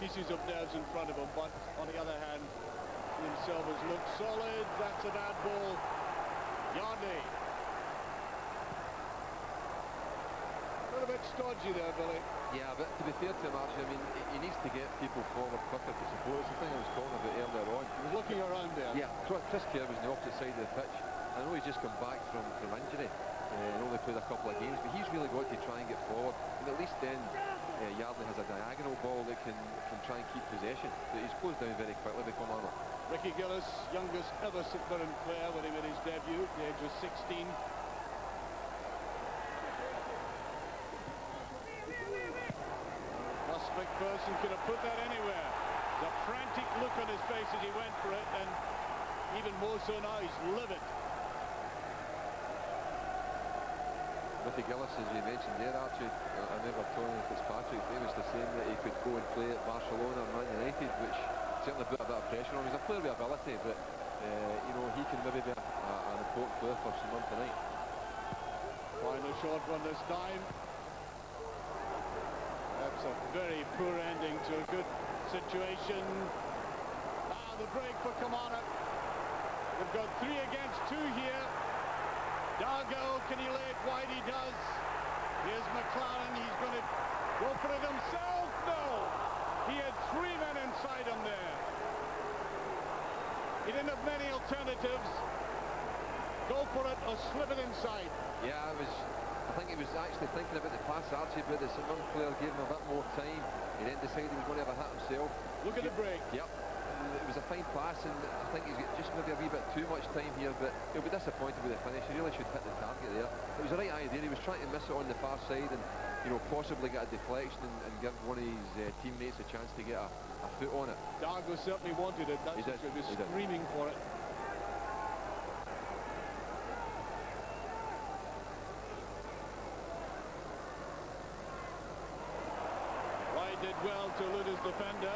pieces of nerves in front of him, but on the other hand, he himself has looked solid. That's a bad ball. Yardy. A little bit stodgy there, Billy. Yeah, but to be fair to him, actually, I mean, he needs to get people forward quicker to support. It's the thing I was talking about earlier on. He was looking around there. Yeah, Chris Kerr was on the opposite side of the pitch. I know he's just come back from injury, and only played a couple of games, but he's really got to try and get forward, and at least then Yardley has a diagonal ball that can try and keep possession, but he's closed down very quickly by Kilmarnock. Ricky Gillis, youngest ever St Mirren player when he made his debut at the age of 16. MacPherson could have put that anywhere. The frantic look on his face as he went for it, and even more so now, he's livid. Ricky Gillis, as you mentioned there, Archie, I remember Tony Fitzpatrick famous to saying that he could go and play at Barcelona or Man United, which certainly put a bit of pressure on him. He's a player with ability, but you know, he can maybe be an important player for St Mirren tonight. Final short one this time. That's a very poor ending to a good situation. Now the break for Kilmarnock. They've got 3 against 2 here. Dargo, can he lay it wide? He does. Here's McLaren. He's going to go for it himself. No! He had 3 men inside him there. He didn't have many alternatives. Go for it or slip it inside. Yeah, I think he was actually thinking about the pass, Archie, but the St Mirren player gave him a bit more time. He then decided he was going to have a hit himself. Look at the break. Yep. It was a fine pass, and I think he's got just maybe a wee bit too much time here, but he'll be disappointed with the finish. He really should hit the target there. It was the right idea. He was trying to miss it on the far side and, you know, possibly get a deflection and give one of his teammates a chance to get a foot on it. Dargo certainly wanted it. That's what he was screaming for it. Wright did well to elude his defender.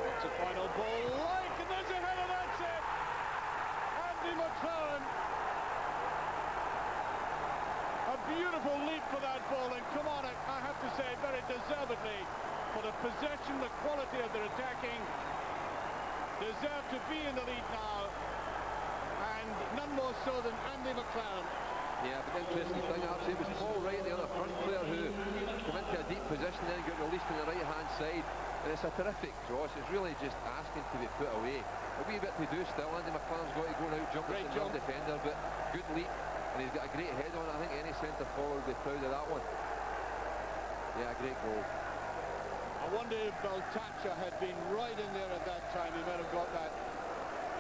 It's a final ball, like, and there's a header, that's it! Andy McLaren. A beautiful leap for that ball, and Kilmarnock, I have to say, very deservedly, for the possession, the quality of their attacking, deserve to be in the lead now, and none more so than Andy McLaren. Yeah, but the interesting thing, Archie, was Paul Wright, the other front player, who came into a deep position, then got released on the right-hand side. And it's a terrific cross. It's really just asking to be put away. A wee bit to do still. Andy McLaren's got to go now, jump at the defender, but good leap. And he's got a great head on. I think any centre forward would be proud of that one. Yeah, a great goal. I wonder if Beltacha had been right in there at that time. He might have got that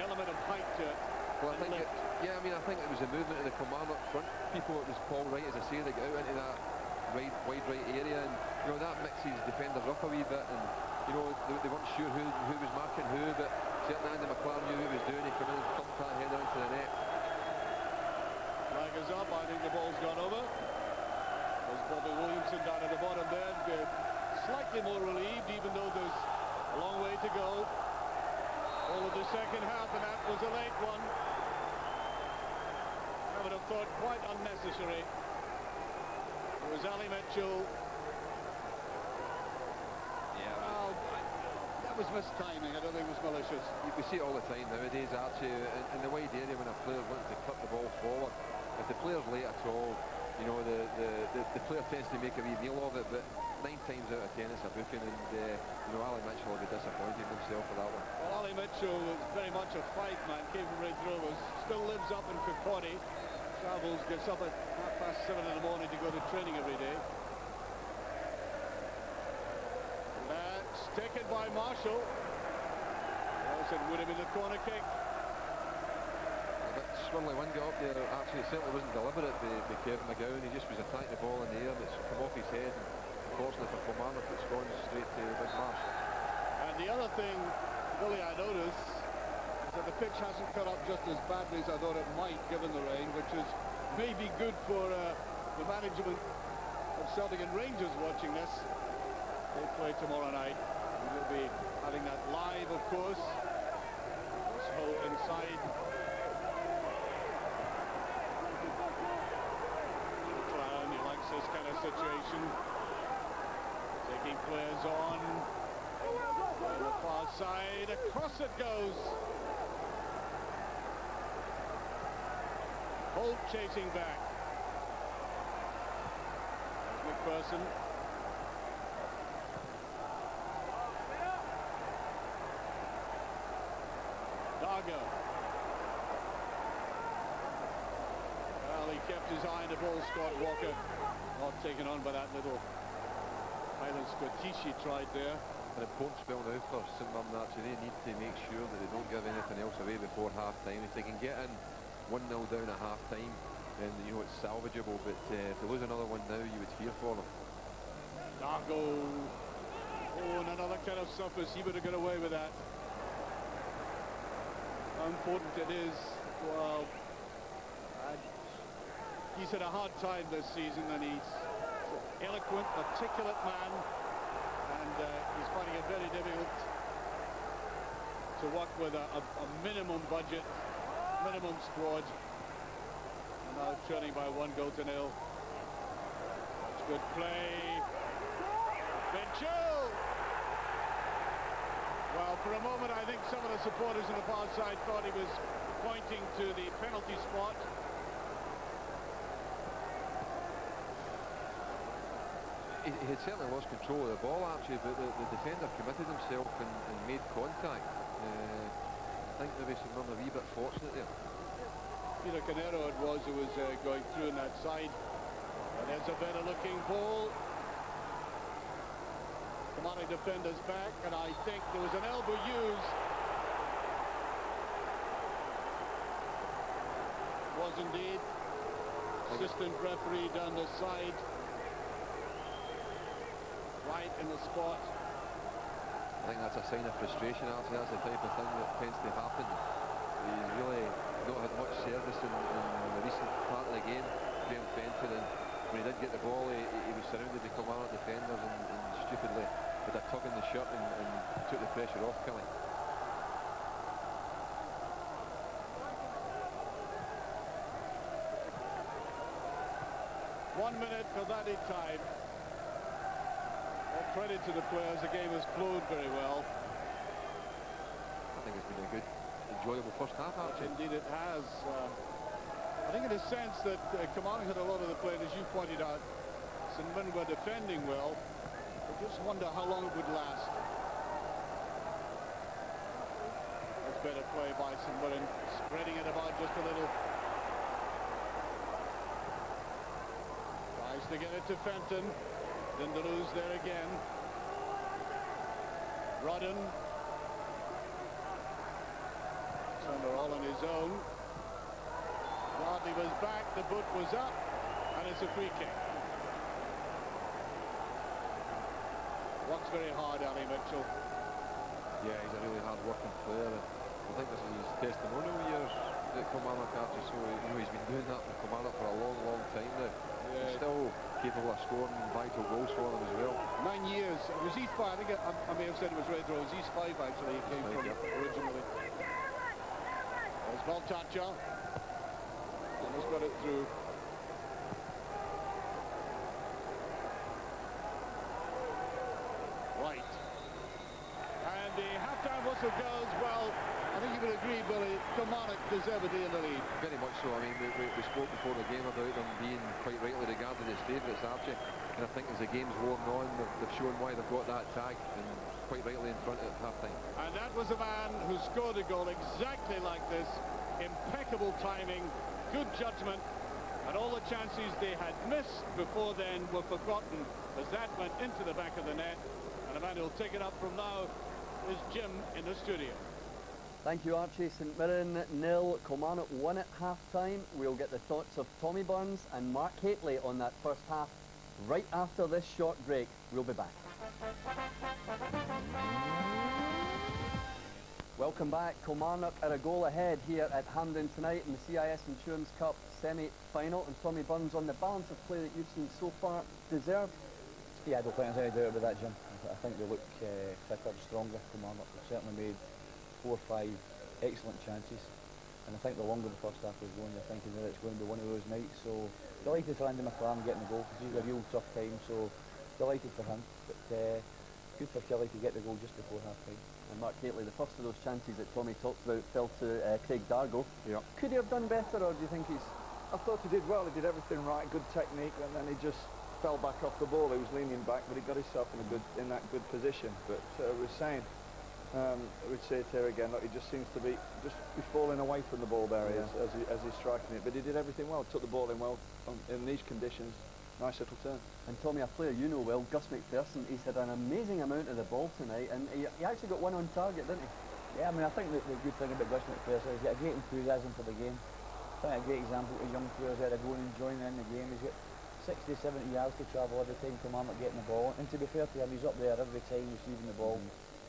element of height to it. Well, I think I think it was the movement of the Kilmarnock front people. It was Paul Wright, as I say, they got out into that wide right area, and you know that mixes defenders up a wee bit, and you know they weren't sure who was marking who, but certainly Andy McLaren knew what he was doing. He came in and thumped that header into the net. Flag is up. I think the ball's gone over. There's Bobby Williamson down at the bottom there, slightly more relieved, even though there's a long way to go. All of the second half, and that was a late one. I would have thought quite unnecessary. It was Ali Mitchell. Yeah. Well, that was mistiming. I don't think it was malicious. We see it all the time nowadays, Archie, in the wide area when a player wants to cut the ball forward. If the player's late at all, you know, the player tends to make a wee meal of it, but 9 times out of 10 it's a booking, and you know, Ali Mitchell will be disappointed himself for that one. Well, Ali Mitchell was very much a fight man, came from Red Rovers, still lives up in Cocard, travels, gets up at 7:30 in the morning to go to training every day. That's taken by Marshall. It would have been a corner kick. A bit swirly wind got up there. Actually, it certainly wasn't deliberate by Kevin McGowne. He just was attacking the ball in the air, and it's come off his head. And unfortunately for Kilmarnock, it's gone straight to Big Marsh. And the other thing, Billy, I noticed, is that the pitch hasn't cut up just as badly as I thought it might, given the rain, which is maybe good for the management of Celtic and Rangers watching this. They play tomorrow night. We will be having that live, of course. It's Holt inside. McLaren, he likes this kind of situation. Taking players on. On the far side, across it goes. Holt chasing back. There's MacPherson. Dargo. Well, he kept his eye on the ball, Scott Walker. Not taken on by that little Highland Scottish he tried there. An important spell now for St Mirren, actually. They need to make sure that they don't give anything else away before half-time. If they can get in 1-0 down at half-time, then you know it's salvageable, but if they lose another one now, you would fear for them. Dargo. Oh, and another kind of surface. He would have got away with that. How important it is. Well, he's had a hard time this season, and he's an eloquent, articulate man, and he's finding it very difficult to work with a minimum budget, minimum squad. And now trailing by 1-0. That's good play. Benchel! Well, for a moment, I think some of the supporters on the far side thought he was pointing to the penalty spot. He had certainly lost control of the ball, actually, but the defender committed himself and made contact. I think maybe St Mirren a wee bit fortunate there. Peter Canero it was who was going through on that side. And there's a better looking ball. Kilmarnock defenders back, and I think there was an elbow used. Was indeed. Assistant referee down the side. Right in the spot. I think that's a sign of frustration, actually. That's the type of thing that tends to happen. He's really not had much service in the recent part of the game, Graham Fenton, and when he did get the ball, he was surrounded by Kilmarnock defenders and stupidly with a tug in the shirt and took the pressure off Killie. One minute for that in time. All credit to the players, the game has flowed very well. I think it's been a good, enjoyable first half, actually. Indeed it has. I think in a sense that Kilmarnock had a lot of the players, as you pointed out. St Mirren were defending well. I just wonder how long it would last. That's better play by St Mirren, spreading it about just a little. Tries to get it to Fenton. Dindeleux there again. Rodden. Turner all on his own. Yardley was back, the boot was up, and it's a free kick. Works very hard, Ali Mitchell. Yeah, he's a really hard-working player. I think this is his testimonial years at Kilmarnock, actually, so he's been doing that for Kilmarnock for a long, long time now. Yeah. He's still capable of scoring vital goals for them as well. 9 years. It was East 5. I think I may have said it was Red Rose. East 5 actually he came from originally. There's Valtacha. And he's got it through. Right. And the half-time whistle goes, well, I think you would agree, Billy, Kilmarnock deservedly in the lead. Very much so. I mean, we spoke before the game about them being quite rightly regarded as favourites, Archie. And I think as the game's worn on, they've shown why they've got that tag, and quite rightly in front at half-time. And that was a man who scored a goal exactly like this. Impeccable timing, good judgment, and all the chances they had missed before then were forgotten as that went into the back of the net. And the man who'll take it up from now is Jim in the studio. Thank you, Archie. St Mirren 0, Kilmarnock 1 at half-time. We'll get the thoughts of Tommy Burns and Mark Hateley on that first half right after this short break. We'll be back. Welcome back. Kilmarnock are a goal ahead here at Hampden tonight in the CIS Insurance Cup semi-final. And Tommy Burns, on the balance of play that you've seen so far, deserved? Yeah, I don't think there's any doubt about that, Jim. I think they look fitter, stronger. Kilmarnock certainly made 4 or 5 excellent chances, and I think the longer the first half was going, you're thinking that it's going to be one of those nights. So delighted for Andy McLaren getting the goal, because he's a real tough time, so delighted for him, but good for Killie to get the goal just before half time. And Mark Hateley, the first of those chances that Tommy talked about fell to Craig Dargo. Yeah. Could he have done better, or do you think he's... I thought he did well. He did everything right, good technique, and then he just fell back off the ball. He was leaning back, but he got himself in that good position. But we're saying, We'd see it here again. Look, he just seems to be falling away from the ball there as he's striking it. But he did everything well. Took the ball in well in these conditions. Nice little turn. And Tommy, a player you know well, Gus MacPherson, he's had an amazing amount of the ball tonight, and he actually got one on target, didn't he? Yeah, I mean, I think the good thing about Gus MacPherson is he's got a great enthusiasm for the game. I think a great example of young players there are going and joining in the game. He's got 60, 70 yards to travel every time Kilmarnock getting the ball. And to be fair to him, he's up there every time receiving the ball.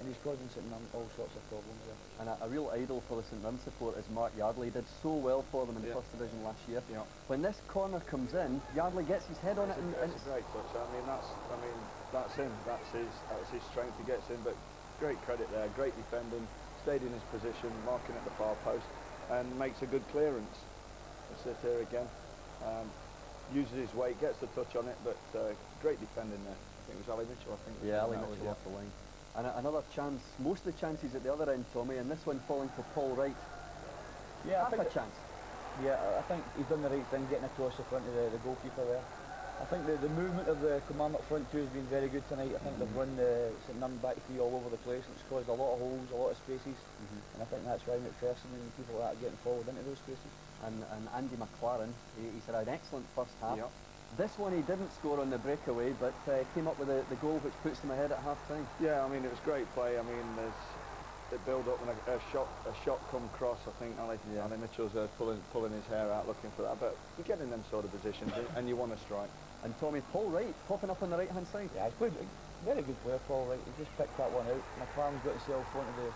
And he's causing St Mirren all sorts of problems there. And a real idol for the St Mirren support is Mark Yardley. He did so well for them in the First Division last year. Yeah. When this corner comes in, Yardley gets his head on it. And it's a great touch. I mean, that's him. That's his strength. He gets in, but great credit there. Great defending. Stayed in his position, marking at the far post, and makes a good clearance. Let's sit here again. Uses his weight, gets the touch on it, but great defending there. I think it was Ali Mitchell. Yeah, Ali Mitchell off the line. And another chance, most of the chances at the other end, Tommy, and this one falling for Paul Wright. Yeah, half a chance. Yeah, I think he's done the right thing getting across the front of the goalkeeper there. I think the movement of the Kilmarnock front two has been very good tonight. I think they've run the St Mirren back three all over the place, and it's caused a lot of holes, a lot of spaces. And I think that's why MacPherson and people like that are getting forward into those spaces. And Andy McLaren, he's had an excellent first half. Yep. This one he didn't score on the breakaway, but came up with the goal which puts them ahead at half time. Yeah, I mean, it was great play. I mean, it build up when a shot come cross. I think Ali Mitchell's pulling his hair out looking for that. But you get in them sort of positions and you want to strike. And Tommy, Paul Wright popping up on the right hand side. Yeah, he's played very good player, Paul Wright. He just picked that one out. McLaren's got himself onto the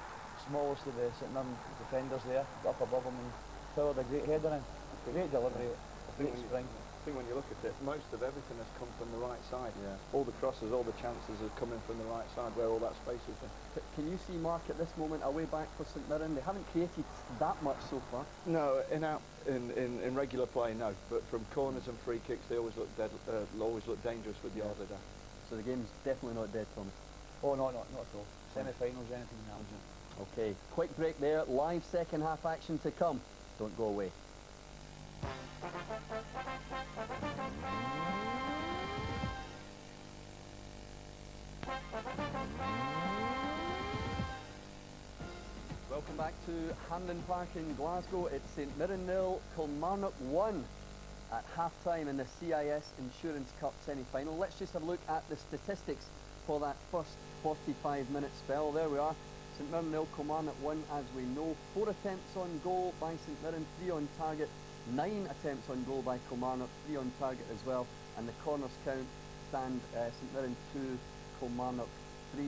smallest of the St Mirren defenders there, up above him, and powered a great header in. Great delivery, great spring. I think when you look at it, most of everything has come from the right side. Yeah. All the crosses, all the chances are coming from the right side where all that space is in. Can you see, Mark, at this moment a way back for St Mirren? They haven't created that much so far. No, in regular play, no. But from corners and free kicks, they always look dangerous with Yardley there. So the game's definitely not dead, Tommy. Oh, no, not at all. Semi-finals, anything now. Okay, quick break there. Live second half action to come. Don't go away. Welcome back to Hampden Park in Glasgow. It's St Mirren 0, Kilmarnock 1 at half-time in the CIS Insurance Cup semi-final. Let's just have a look at the statistics for that first 45-minute spell. There we are. St Mirren 0, Kilmarnock 1, as we know. 4 attempts on goal by St Mirren, 3 on target. 9 attempts on goal by Kilmarnock, 3 on target as well. And the corners count stand St Mirren 2, Kilmarnock 3.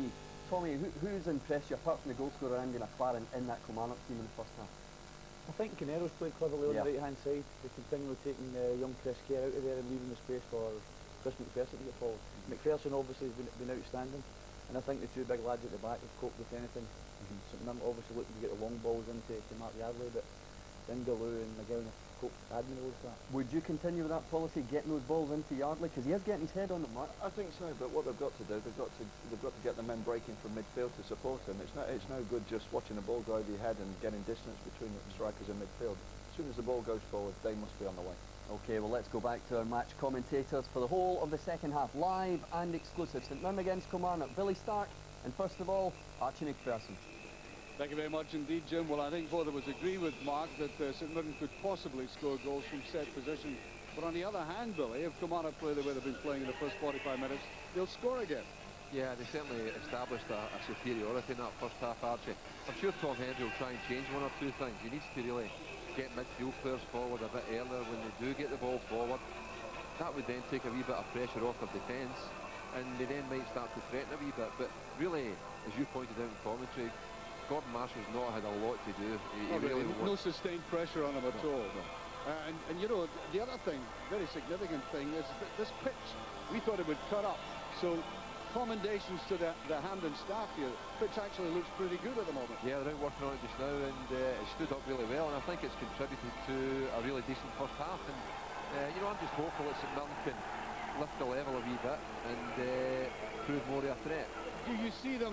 Tommy, who's impressed you apart from the goalscorer Andy McLaren in that Kilmarnock team in the first half? I think Canero's played cleverly on the right-hand side. They're continually taking young Chris Kerr out of there and leaving the space for Chris MacPherson to get forward. MacPherson obviously has been outstanding, and I think the two big lads at the back have coped with anything. St Mirren obviously looking to get the long balls into Mark Yardley, but Dindeleux and McGowne have coped admirably with that. Would you continue with that policy, getting those balls into Yardley? Because he is getting his head on them, Mark. I think so, but what they've got to do, they've got to get the men breaking from midfield to support him. It's no good just watching the ball go over your head and getting distance between the strikers and midfield. As soon as the ball goes forward, they must be on the way. Okay, well, let's go back to our match commentators for the whole of the second half, live and exclusive. St Mirren against Kilmarnock, Billy Stark, and first of all, Archie MacPherson. Thank you very much indeed, Jim. Well, I think both of us agree with Mark that St Mirren could possibly score goals from set position. But on the other hand, Billy, if Kilmarnock play the way they've been playing in the first 45 minutes, they'll score again. Yeah, they certainly established a superiority in that first half, Archie. I'm sure Tom Henry will try and change one or two things. He needs to really get midfield players forward a bit earlier when they do get the ball forward. That would then take a wee bit of pressure off their defence, and they then might start to threaten a wee bit. But really, as you pointed out in commentary, Gordon Marshall's not had a lot to do. He really no sustained pressure on him at all. No. And you know, the other thing, very significant thing, is that this pitch, we thought it would cut up. So commendations to the Hampden staff here. Pitch actually looks pretty good at the moment. Yeah, they're out working on it just now, and it stood up really well, and I think it's contributed to a really decent first half. And you know, I'm just hopeful that St Mirren can lift the level a wee bit and prove more of a threat. Do you see them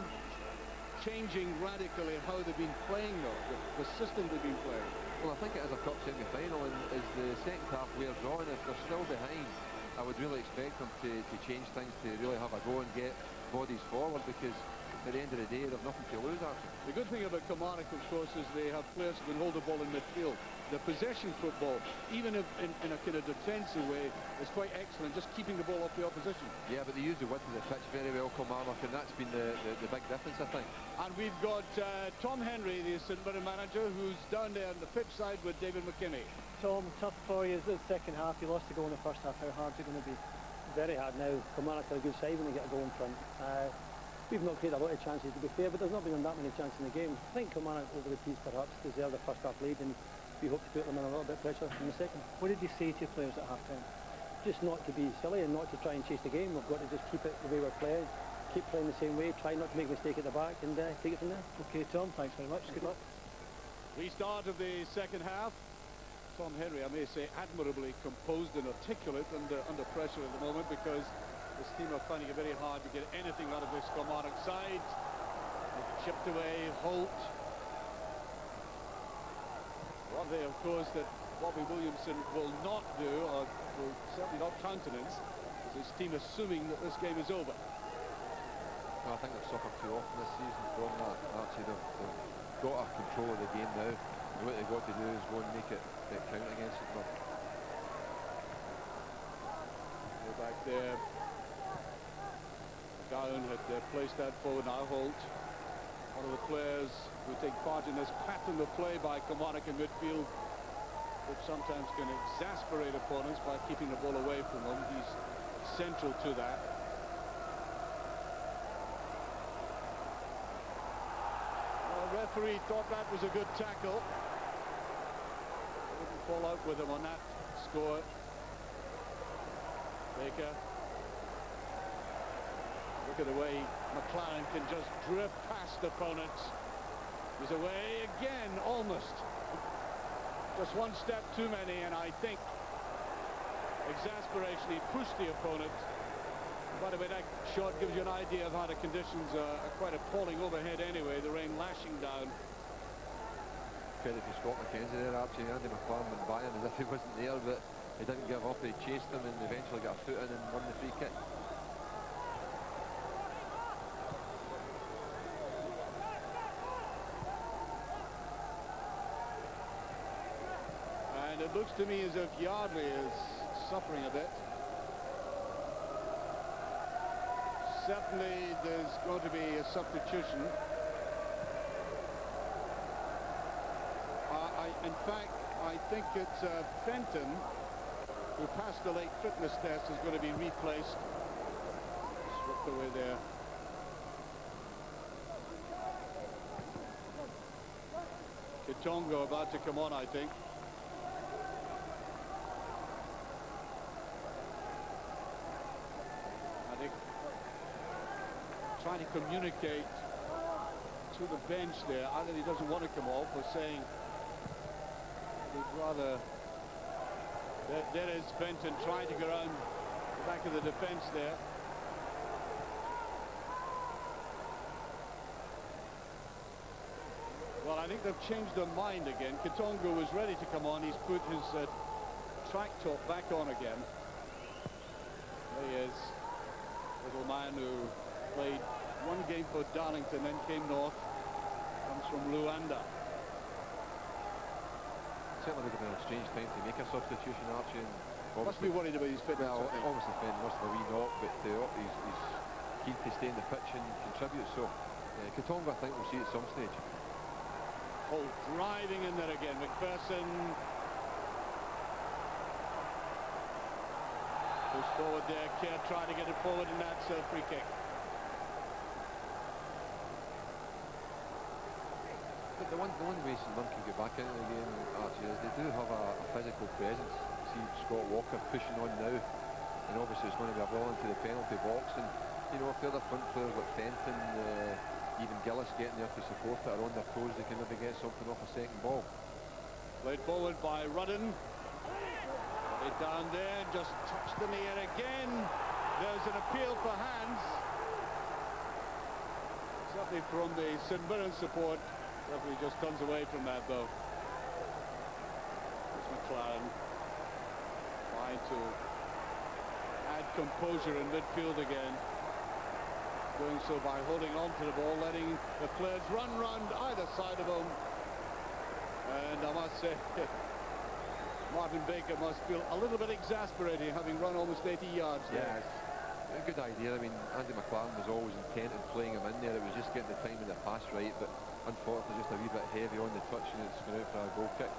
changing radically how they've been playing, though, the system they've been playing? Well, I think it is a cup semi-final, and as the second half wears on, if they're still behind, I would really expect them to change things, to really have a go and get bodies forward, because at the end of the day, they've nothing to lose, actually. The good thing about Kilmarnock, of course, is they have players who can hold the ball in midfield. The possession football, even if in a kind of defensive way, is quite excellent, just keeping the ball off the opposition. Yeah, but they use the width of the pitch very well, Kilmarnock, and that's been the big difference, I think. And we've got Tom Henry, the St Mirren manager, who's down there on the pitch side with David McKinney. Tom, tough for you. The second half, you lost the goal in the first half. How hard is it going to be? Very hard now. Kilmarnock are a good side when they get a goal in front. We've not created a lot of chances, to be fair, but there's not been that many chances in the game. I think Kilmarnock, over the piece, perhaps deserve the first half lead, and we hope to put them in a little bit of pressure in the second. What did you say to your players at half time? Just not to be silly and not to try and chase the game. We've got to just keep it the way we're playing, keep playing the same way, try not to make a mistake at the back, and take it from there. Okay, Tom, thanks very much. Good luck. Restart of the second half. Tom Henry, I may say, admirably composed and articulate under pressure at the moment, because this team are finding it very hard to get anything out of this Kilmarnock side. They've chipped away Holt. One thing, of course, that Bobby Williamson will not do, or will certainly not countenance, is his team assuming that this game is over. Well, I think they've suffered too often this season from that. Actually, they've got a control of the game now. And what they've got to do is go and make it count against it. Go back there. McGowne had placed that forward. Now Holt, one of the players who take part in this pattern of play by Kilmarnock in midfield, which sometimes can exasperate opponents by keeping the ball away from them. He's central to that. The referee thought that was a good tackle. Wouldn't fall out with him on that score. Baker. Look at the way McLaren can just drift past opponents. He's away again, almost. Just one step too many, and I think exasperation, he pushed the opponent. By the way, that shot gives you an idea of how the conditions are quite appalling overhead anyway, the rain lashing down. Credit to Scott McKenzie there, actually. Andy McLaren went by him as if he wasn't there, but he didn't give up. He chased him and eventually got a foot in and won the free kick. And it looks to me as if Yardley is suffering a bit. Certainly there's going to be a substitution. In fact, I think it's Fenton, who passed the late fitness test, is going to be replaced. Swept away there. Kitongo about to come on, I think. I think trying to communicate to the bench there. Either he doesn't want to come off, or saying he'd rather. There is Fenton trying to go around the back of the defence there. Well, I think they've changed their mind again. Kitongo was ready to come on. He's put his track top back on again. There he is. Little man who played one game for Darlington, then came north. Comes from Luanda. Certainly would have been a strange time to make a substitution, Archie. Must be worried about his fitness. Well, obviously Fenn must have a wee knock, but he's keen to stay in the pitch and contribute. So Kitongo, I think we'll see at some stage. Holt driving in there again. MacPherson goes forward there. Kerr trying to get it forward, and that's a free kick. But the one way St Mirren can get back into the game, Archie, is they do have a physical presence. See Scott Walker pushing on now, and obviously it's going to be a ball into the penalty box, and you know, if the other front players like Fenton, even Gillis getting there to support it, are on their toes, they can maybe get something off a second ball. Played forward by Rudden. It down there, just touched in the air again. There's an appeal for hands. Certainly from the St Mirren support. Referee just turns away from that, though. It's McLaren trying to add composure in midfield again. doing so by holding on to the ball, letting the players run round either side of him. And I must say, Martin Baker must feel a little bit exasperating, having run almost 80 yards there. Yeah, a good idea. I mean, Andy McLaren was always intent on playing him in there. It was just getting the time of the pass right, but unfortunately just a wee bit heavy on the touch, and it's going out for a goal kick.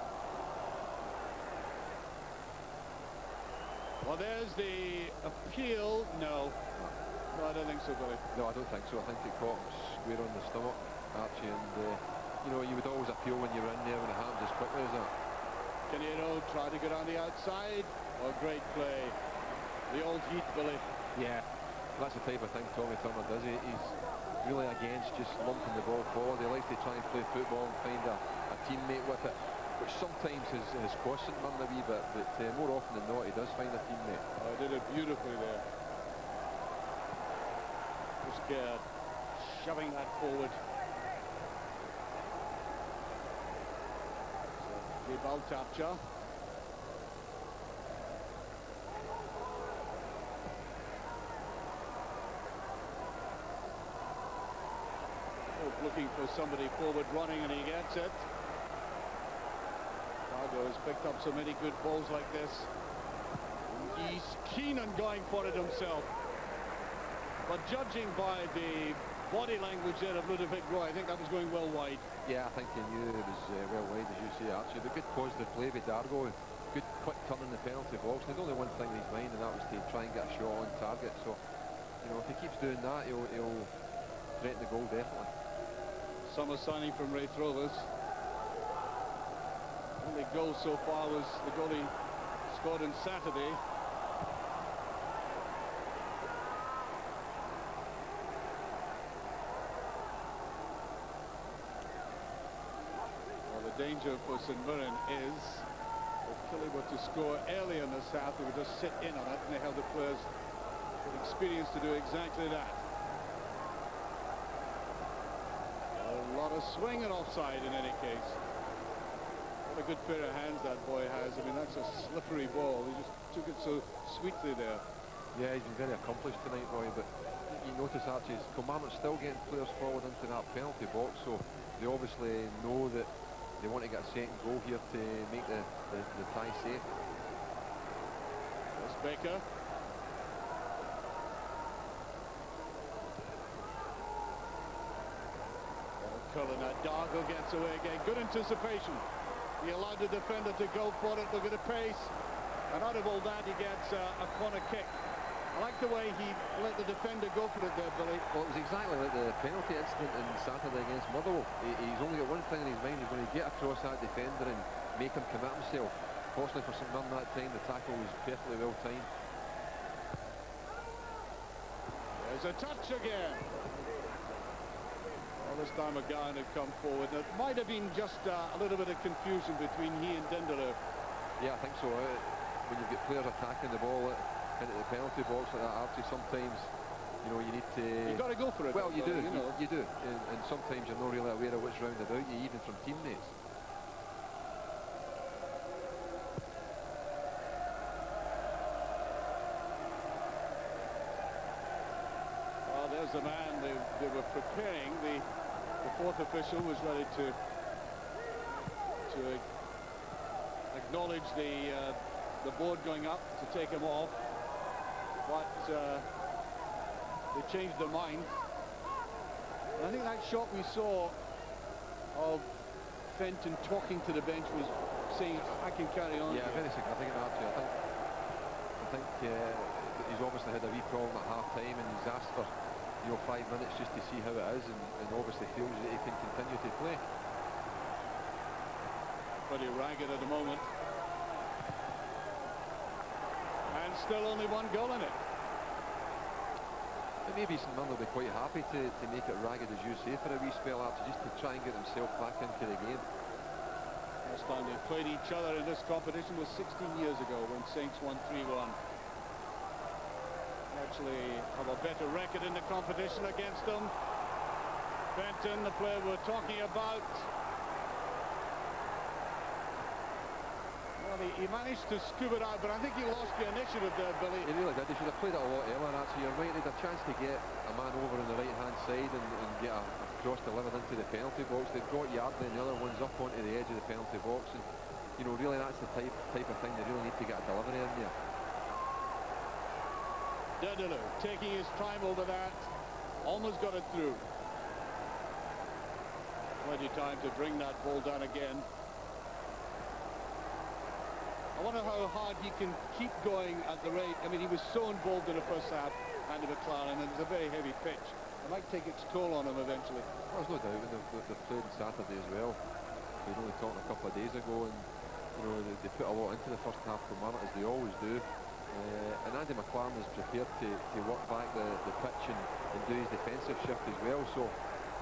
Well, there's the appeal. No, I don't think so, Billy. No, I don't think so. I think it caught him square on the stomach, Archie, and you know, you would always appeal when you're in there when it happens as quickly as that. Canero tried to get on the outside. Oh, great play. The old heat, Billy. Yeah, that's the type of thing Tommy Turner does. He's really against just lumping the ball forward. He likes to try and play football and find a teammate with it, which sometimes has cost St Mirren a wee bit, but more often than not he does find a teammate. Oh, he did it beautifully there. Just shoving that forward. So, the ball capture. Looking for somebody forward running, and he gets it. Dargo has picked up so many good balls like this. He's keen on going for it himself. But judging by the body language there of Ludovic Roy, I think that was going well wide. Yeah, I think he knew it was well wide, as you say, Archie. But good positive play by Dargo. Good quick turn in the penalty box. There's only one thing in his mind, and that was to try and get a shot on target. So, you know, if he keeps doing that, he'll threaten the goal definitely. Summer signing from Ray Trovers. Only goal so far was the goal he scored on Saturday. Well, the danger for St Mirren is if Killie were to score early in this half, they would just sit in on it, and they have the players with experience to do exactly that. A lot of swing and offside in any case. What a good pair of hands that boy has. I mean, that's a slippery ball. He just took it so sweetly there. Yeah, he's been very accomplished tonight, Roy, but you notice, Archie, Kilmarnock still getting players forward into that penalty box, so they obviously know that they want to get a second goal here to make the tie safe. There's Baker. Dargo gets away again. Good anticipation. He allowed the defender to go for it. Look at the pace. And out of all that, he gets a corner kick. I like the way he let the defender go for it there, Billy. Well, it was exactly like the penalty incident on Saturday against Motherwell. He's only got one thing in his mind. He's going to get across that defender and make him commit himself. Fortunately for St Mirren that time, the tackle was perfectly well timed. There's a touch again. Well, this time McGowne had come forward. It might have been just a little bit of confusion between he and Dindeleux. Yeah, I think so. When you've got players attacking the ball into the penalty box like that, Archie, sometimes, you know, you need to... You've got to go for it. Well, you do. You know. You do. And sometimes you're not really aware of what's round about you, even from teammates. Well, there's the man they were preparing. The fourth official was ready to acknowledge the board going up to take him off, but they changed their mind. And I think that shot we saw of Fenton talking to the bench was saying, I can carry on. Yeah, very significant, Archie. I think he's obviously had a wee problem at half-time, and he's asked for 5 minutes just to see how it is, and obviously feels that he can continue to play. Pretty ragged at the moment. And still only one goal in it. But maybe St Mirren will be quite happy to make it ragged, as you say, for a wee spell, Archie, just to try and get himself back into the game. Last time they played each other in this competition was 16 years ago when Saints won 3-1. Actually have a better record in the competition against them. Fenton, the player we're talking about. Well, Well, he managed to scoop it out, but I think he lost the initiative there, Billy. He really did. He should have played it a lot earlier, actually. You're right, he had a chance to get a man over on the right-hand side and get a cross delivered into the penalty box. They've got Yardley and the other one's up onto the edge of the penalty box, and you know, really that's the type of thing they really need to get a delivery in there. Dindeleux taking his time over that, almost got it through. Plenty time to bring that ball down again. I wonder how hard he can keep going at the rate. I mean, he was so involved in the first half, and the McLaren, and it's a very heavy pitch. It might take its toll on him eventually. Well, there's no doubt. They've played on Saturday as well. We were only talking a couple of days ago, and you know they put a lot into the first half for Kilmarnock, as they always do. And Andy McLaren is prepared to work back the pitch and do his defensive shift as well. So,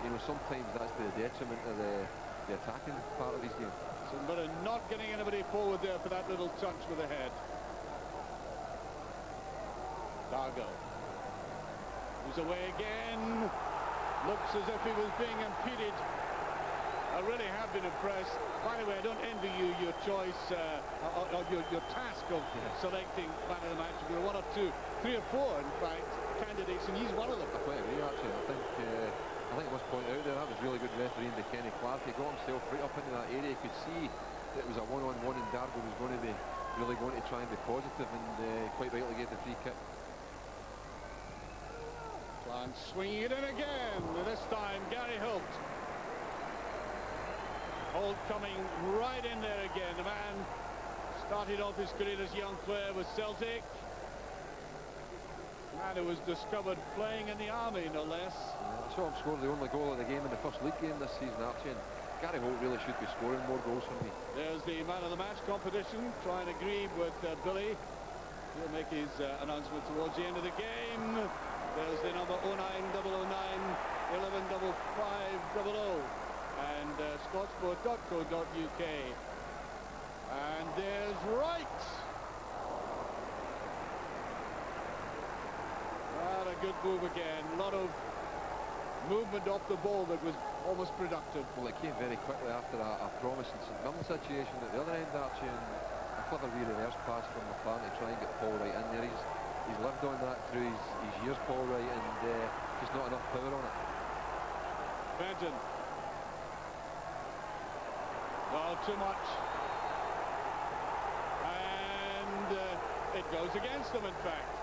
you know, sometimes that's the detriment of the attacking part of his game. St Mirren not getting anybody forward there for that little touch with the head. Dargo. He's away again. Looks as if he was being impeded. I really have been impressed. By the way, I don't envy you your choice, or your task of selecting man of the match. There were 1 or 2, 3 or 4, in fact, candidates, and he's one of them. I quite agree, actually. I think I must point out there, that was really good refereeing by Kenny Clark. He got himself right up into that area. You could see that it was a one-on-one, and Dargo was going to be really going to try and be positive, and quite rightly gave the free kick. Plan swinging it in again. This time, Gary Holt. Holt coming right in there again. The man started off his career as a young player with Celtic. Man who was discovered playing in the army, no less. I saw him score the only goal of the game in the first league game this season, Archie, and Gary Holt really should be scoring more goals for me. There's the man of the match competition, trying to agree with Billy. He'll make his announcement towards the end of the game. There's the number 09009 115500 and scottsport.co.uk. And there's Wright. What a good move again. A lot of movement off the ball that was almost productive. Well, it came very quickly after a promising St Mirren situation at the other end, Archie, and a clever wee reverse pass from McLaren to try and get Paul Wright in there. He's lived on that through his years, Paul Wright, and just not enough power on it. Benton. Well, too much. And it goes against them, in fact.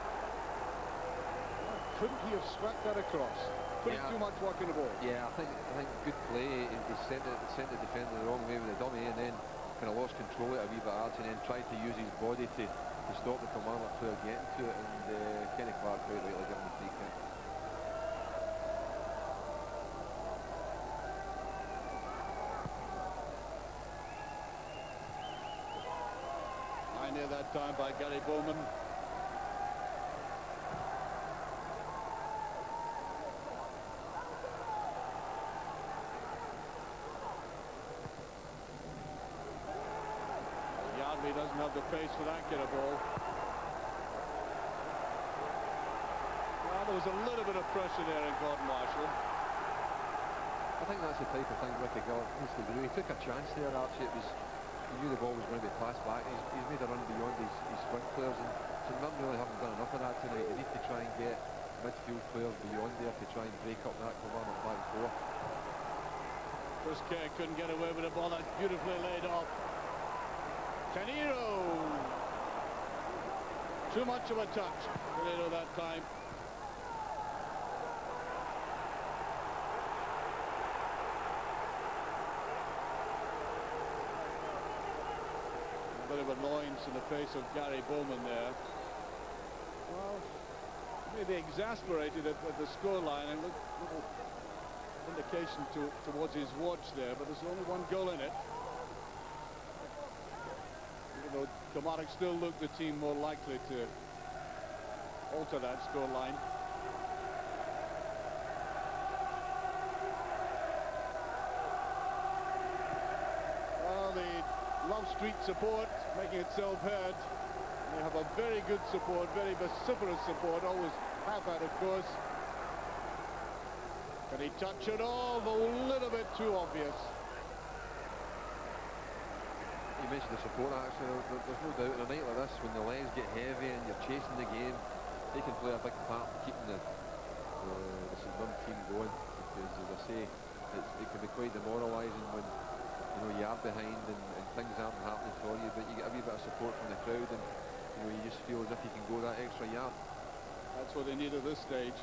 Couldn't he have swept that across? Putting too much work in the ball. Yeah, I think good play. He sent the defender the wrong way with the dummy, and then kind of lost control of it a wee bit, and then tried to use his body to stop the Kilmarnock player getting to it, and Kenny Clark quite rightly giving the free kick. Near that time by Gary Bowman. Yardley doesn't have the pace for that kind of ball. Well, there was a little bit of pressure there in Gordon Marshall. I think that's the type of thing Ricky Gillett needs to do. He took a chance there, Archie. He knew the ball was going to be passed back. He's made a run beyond his sprint players, and St Mirren really haven't done enough of that tonight. They need to try and get midfield players beyond there to try and break up that Kilmarnock back four. Chris Kerr couldn't get away with the ball. That's beautifully laid off. Canero. Too much of a touch. Canero that time. A bit of annoyance in the face of Gary Bowman there. Well, maybe exasperated at the scoreline, and look, little indication towards his watch there, but there's only one goal in it. Even though Kilmarnock still look the team more likely to alter that scoreline. Well, the Love Street support making itself heard. They have a very good support, very vociferous support, always have had, of course. Can he touch it all? A little bit too obvious. He mentioned the support action. There's no doubt in a night like this, when the legs get heavy and you're chasing the game, they can play a big part in keeping the St Mirren team going. Because, as I say, it can be quite demoralising when you are behind and things aren't happening for you, but you get a wee bit of support from the crowd, and you just feel as if you can go that extra yard. That's what they need at this stage.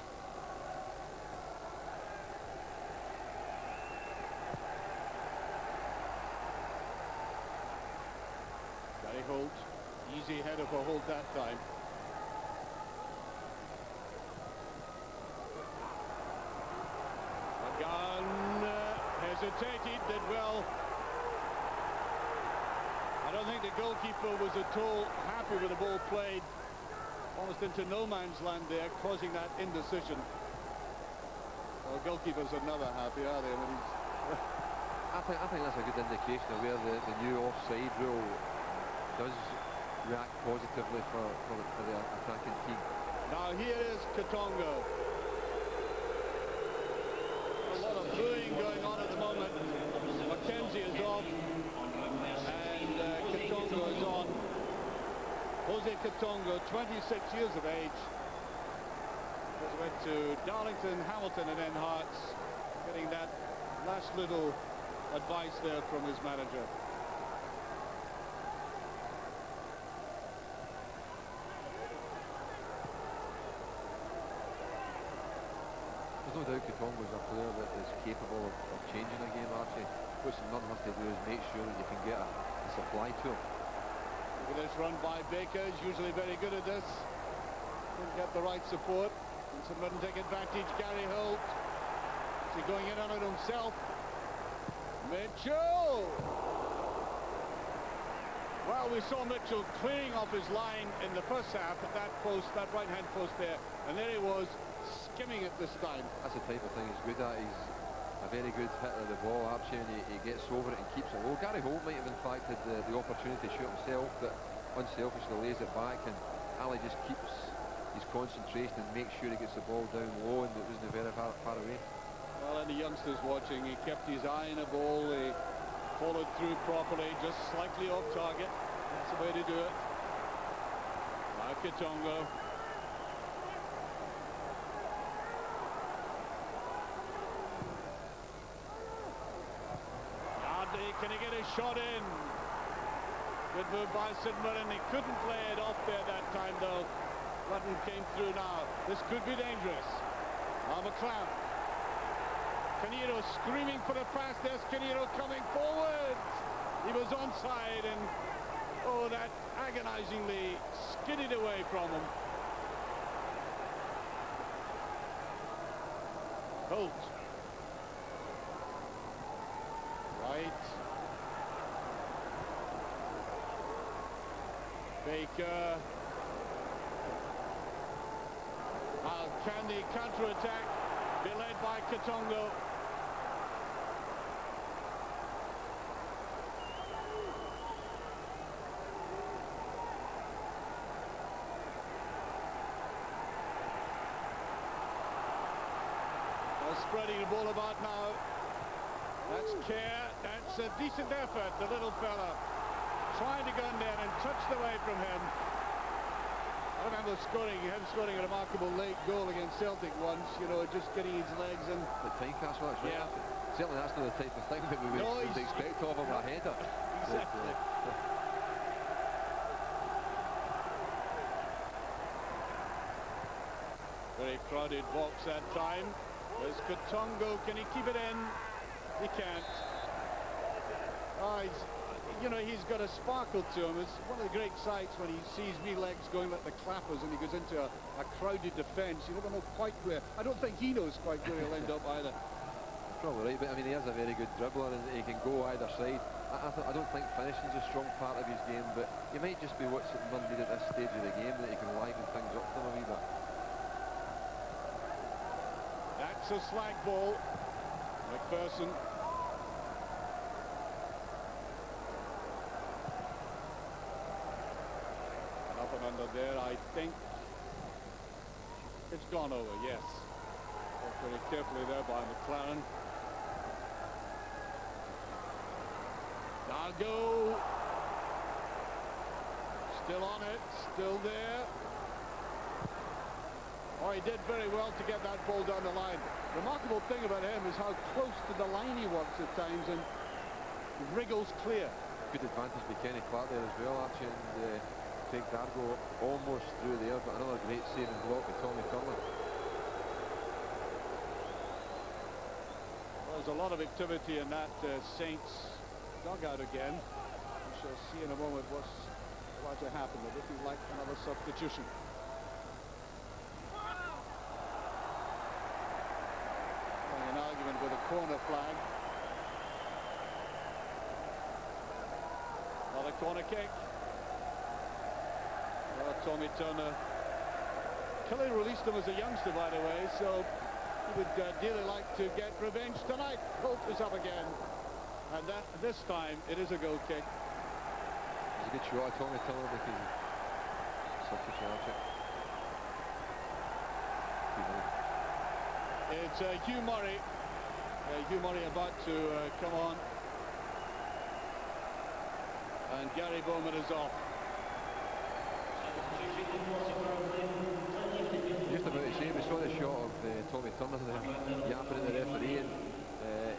Gary Holt, easy header for Holt that time. McGowne hesitated, did well. I don't think the goalkeeper was at all happy with the ball played. Almost into no man's land there, causing that indecision. Well, goalkeepers are never happy, are they? When he's I think that's a good indication of where the new offside rule does react positively for the attacking team. Now here is Katongo. A lot of booing going on at the moment. Mackenzie is off, and Katongo is on. Jose Katongo, 26 years of age. Just went to Darlington, Hamilton and then Hearts, getting that last little advice there from his manager. There's no doubt Katongo is a player that is capable of changing a game, Archie. What St Mirren have to do is make sure that you can get a supply to him. Look at this run by Baker, he's usually very good at this. Didn't get the right support. And St Mirren take advantage. Gary Holt. Is he going in on it himself? Mitchell! Well, we saw Mitchell clearing off his line in the first half at that post, that right-hand post there. And there he was, skimming it this time. That's the type of thing he's good at. He's a very good hitter of the ball, Archie, and he gets over it and keeps it low. Gary Holt might have in fact had the opportunity to shoot himself, but unselfishly lays it back, and Ali just keeps his concentration and makes sure he gets the ball down low, and it wasn't very far away. Well, and the youngsters watching, he kept his eye on the ball, he followed through properly, just slightly off target. That's the way to do it. Now Katongo. Can he get a shot in? Good move by St Mirren. He couldn't play it off there that time, though. Button came through now. This could be dangerous. Now McLaren. Canero screaming for a pass. There's Canero coming forward. He was onside, and oh, that agonizingly skidded away from him. Holt. Wright. Baker. Now can the counter-attack be led by Katongo? Spreading the ball about now. That's care. That's a decent effort, the little fella. Trying to go in there and touched away from him. I remember him scoring a remarkable late goal against Celtic once, just getting his legs in. The time capsule, that's right. Yeah. Certainly that's not the type of thing that we would expect of him, a header. Exactly. Very crowded box that time. There's Katongo. Can he keep it in? He can't. Oh, he's got a sparkle to him. It's one of the great sights when he sees wee legs going like the clappers and he goes into a crowded defence. You never know quite where. I don't think he knows quite where he'll end up either. Probably right, but I mean, he is a very good dribbler and he can go either side. I don't think finishing is a strong part of his game, but he might just be what St Mirren did at this stage of the game, that he can liven things up for them a wee bit. That's a slag ball. MacPherson. And up and under there, I think it's gone over, yes. Worked very carefully there by McLaren. Dargo. Still on it, still there. Oh, he did very well to get that ball down the line. Remarkable thing about him is how close to the line he works at times and wriggles clear. Good advantage by Kenny Clark there as well, Archie, and Craig Dargo almost through there, but another great saving block by Tommy Turner. Well, there's a lot of activity in that Saints dugout again. We shall see in a moment what's about to happen. They're looking like another substitution. An argument with a corner flag. Another corner kick. Oh, Tommy Turner. Killie released him as a youngster, by the way, so he would dearly like to get revenge tonight. Holt is up again, and this time it is a goal kick. It's a good shot, Tommy Turner, because substitution, Archie. It's Hugh Murray. Hugh Murray about to come on. And Gary Bowman is off. Just about to say, we saw the shot of Tommy Turner there, yapping at the referee, and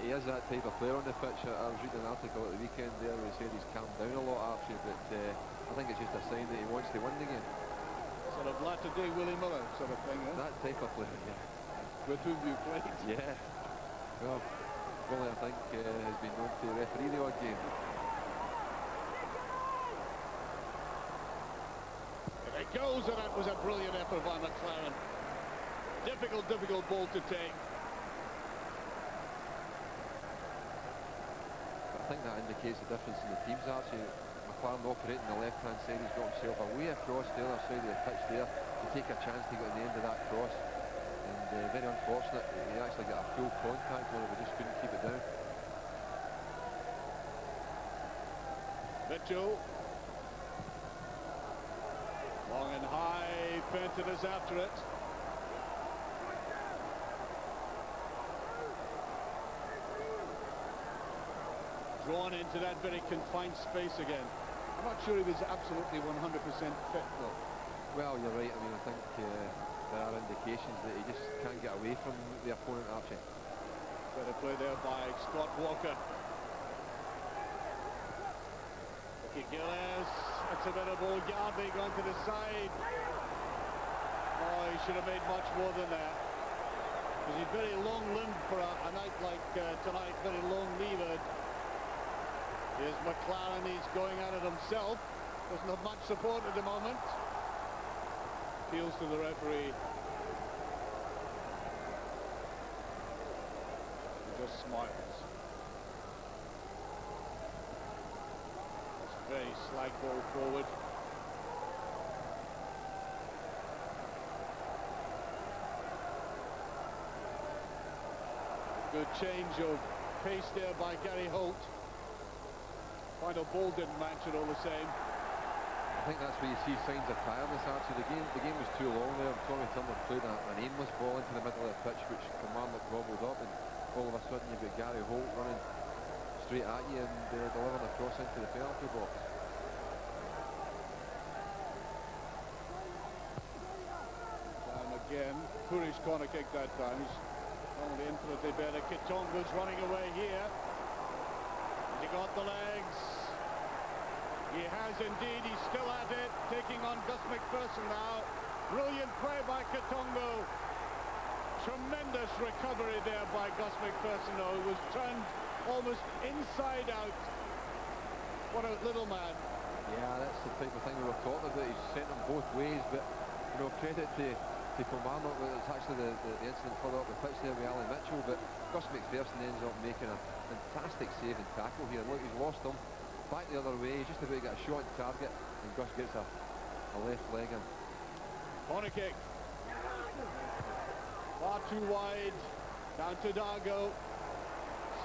he is that type of player on the pitch. I was reading an article at the weekend there where he said he's calmed down a lot, Archie, but I think it's just a sign that he wants to win the game. Sort of latter-day Willie Miller sort of thing, eh? That type of player, yeah. With whom you played. Yeah. Well, Willie, I think, has been known to referee the odd game. And it goes, and that was a brilliant effort by McLaren. Difficult ball to take. I think that indicates the difference in the teams, Archie. McLaren operating the left-hand side, he's got himself away across the other side of the pitch there to take a chance to get on the end of that cross. And very unfortunate, he actually got a full contact on it, but just couldn't keep it down. Mitchell. Long and high, Fenton is after it. Drawn into that very confined space again. I'm not sure he was absolutely 100% fit though. Well, you're right. I mean, I think there are indications that he just can't get away from the opponent, Archie. Better play there by Scott Walker. Ricky Gillis, that's a bit of old Garvey going to the side. Oh, he should have made much more than that. Because he's very long-limbed for a night like tonight, very long-levered. Here's McLaren, he's going at it himself. Doesn't have much support at the moment. Appeals to the referee. He just smiles. It's a very slight ball forward. Good change of pace there by Gary Holt. Final ball didn't match it all the same. I think that's where you see signs of tiredness, Archie. The game was too long there. Tommy Turner played an aimless ball into the middle of the pitch, which Kilmarnock gobbled up, and all of a sudden you've got Gary Holt running straight at you and delivering a cross into the penalty box. Down again. Poorish corner kick that time. Only infinitely better. Kitonga's running away here. He got the legs. He has indeed. He's still at it. Taking on Gus MacPherson now. Brilliant play by Kitonga. Tremendous recovery there by Gus MacPherson, though. He was turned almost inside out. What a little man. Yeah, that's the type of thing we were talking about. He's sent them both ways, but you know, credit to Kilmarnock. It's actually the incident further up the pitch there with Alan Mitchell, but Gus MacPherson ends up making a fantastic save and tackle here. Look, he's lost him. Back the other way, he's just about to get a shot on target, and Gus gets a left leg in. Corner kick. Far too wide. Down to Dargo.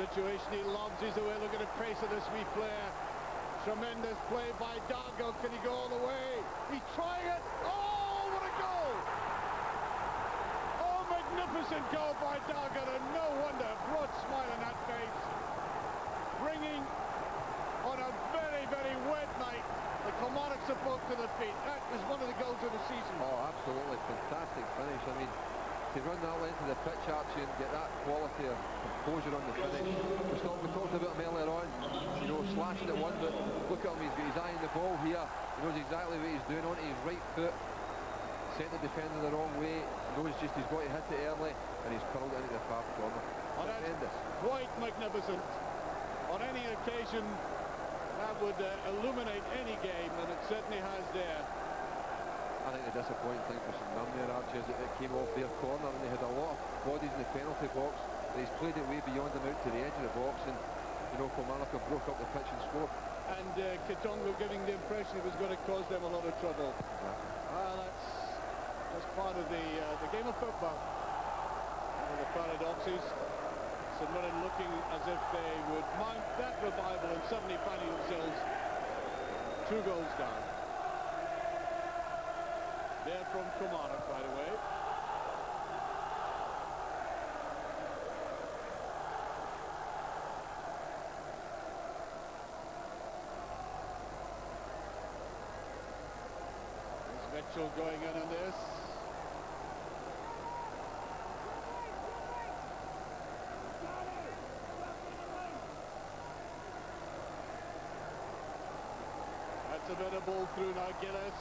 Situation he loves. He's away. Look at the pace of this wee player. Tremendous play by Dargo. Can he go all the way? He's trying it. Oh, what a goal! Oh, magnificent goal by Dargo, and no wonder. Broad smile on that face. Bringing on a very, very wet night The Kilmarnock support to the feet. That was one of the goals of the season. Oh, absolutely fantastic finish. I mean, to run that length of the pitch, Archie, and get that quality of composure on the finish. We talked about him earlier on, you know, slashing at one, but look at him, he's got his eye on the ball here. He knows exactly what he's doing onto his right foot. Sent the defender the wrong way, knows just he's got to hit it early, and he's curled it into the far corner. Tremendous. Quite magnificent. On any occasion, that would illuminate any game, and it certainly has there. I think the disappointing thing for St Mirren there, Archie, is that it came off their corner and they had a lot of bodies in the penalty box, and he's played it way beyond them out to the edge of the box, and you know, Kilmarnock have broke up the pitch and scored. And Kitongo giving the impression it was going to cause them a lot of trouble. Exactly. That's part of the game of football. One of the paradoxes. St Mirren looking as if they would mount that revival and suddenly finding themselves 2 goals down. They're from Kilmarnock, by the way. There's Mitchell going in on this. That's a bit of ball through now, Gillis.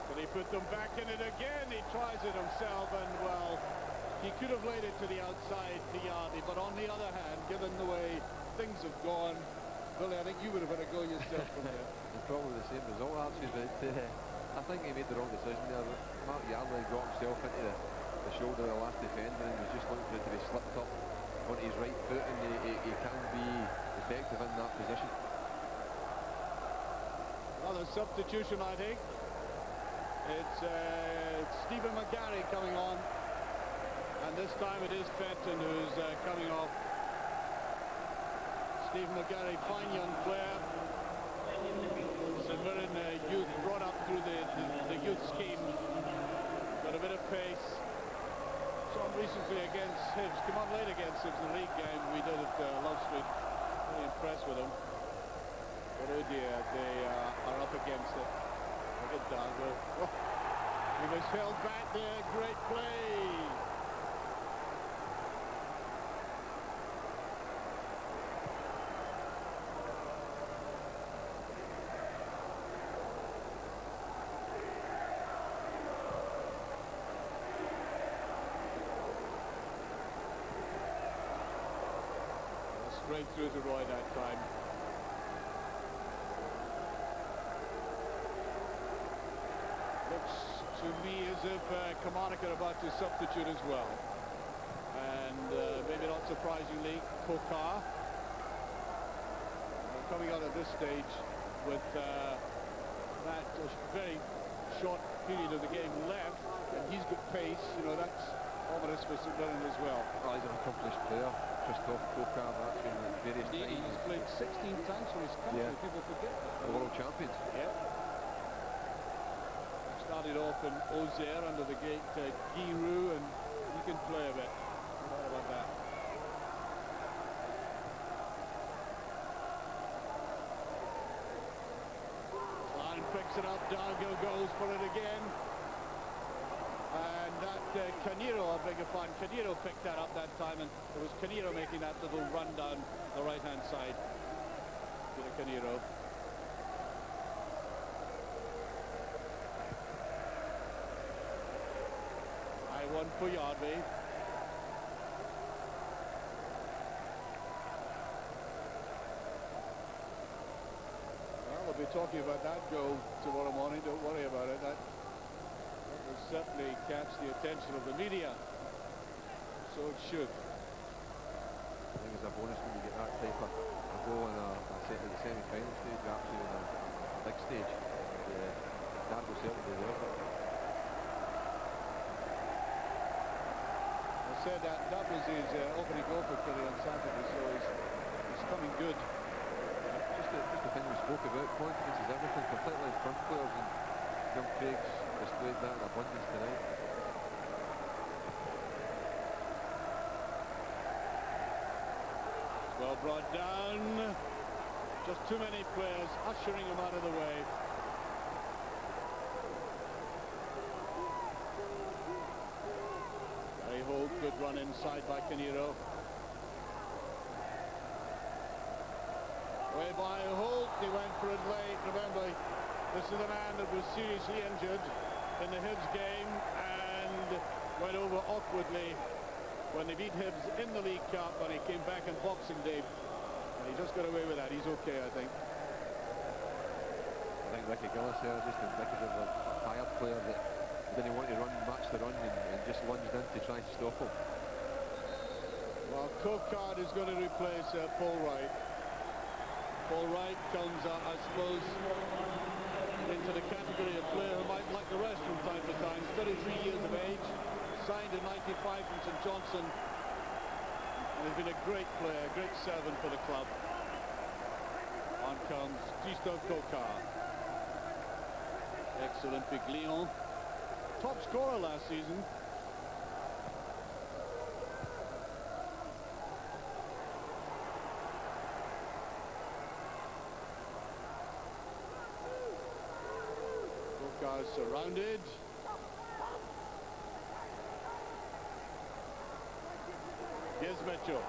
Can he put them back in it again? He tries it himself, and well, he could have laid it to the outside to Yardley, but on the other hand, given the way things have gone, Billy, I think you would have had a go yourself from there. It's probably the same result, Archie, but I think he made the wrong decision there. Mark Yardley got himself into the shoulder of the last defender and was just looking for it to be slipped up onto his right foot, and he can be effective in that position. Another substitution, I think. It's Stephen McGarry coming on, and this time it is Fenton who's coming off. Stephen McGarry, fine young player. St Mirren youth, brought up through the youth scheme. Got a bit of pace. Saw him recently against Hibs. Came on late against Hibs in the league game we did at Love Street. Really impressed with him. But oh dear, they are up against it. Look at Dargo. Oh, he was held back there. Great play. Straight through to Roy that time. Looks to me as if Kilmarnock are about to substitute as well. And maybe not surprisingly, Cocard. Coming out at this stage with that very short period of the game left, and he's got pace, you know, that's ominous for St Mirren as well. Oh, he's an accomplished player, Christophe Cocard, actually, in various times. He's played 16 times for his country, people forget that. The world champions. Yeah. Started off in Auxerre under the gate Giroud, and he can play a bit. No doubt about that. Line picks it up, Dargo goes for it again. And that Canero, I beg your pardon, Canero picked that up that time, and it was Canero making that little run down the right-hand side to the Canero. One for Yardley. Well, we'll be talking about that goal tomorrow morning, don't worry about it. That will certainly catch the attention of the media. So it should. I think it's a bonus when you get that type of goal in the semi-final stage, actually in a big stage. That will certainly be there. Said that was his opening goal for Killie on Saturday, so he's coming good. Just the thing we spoke about, confidence is everything, completely in front players, and young Craig's displayed that in abundance tonight. Well brought down. Just too many players ushering him out of the way. Holt, good run inside by Canero. Way by Holt, he went for it late. Remember, this is the man that was seriously injured in the Hibs game and went over awkwardly when they beat Hibs in the League Cup, and he came back on Boxing Day. And he just got away with that. He's okay, I think. I think Ricky Gillis there is just indicative of a tired player that didn't want to match the run and just lunged in to try and stop him. Well, Cocard is going to replace Paul Wright. Paul Wright comes, I suppose, into the category of player who might like the rest from time to time. 33 years of age, signed in 95 from St Johnstone, and has been a great player, a great servant for the club. On comes Christophe Cocard. Ex-Olympic Lyon. Top scorer last season. Cocard surrounded. Here's Mitchell.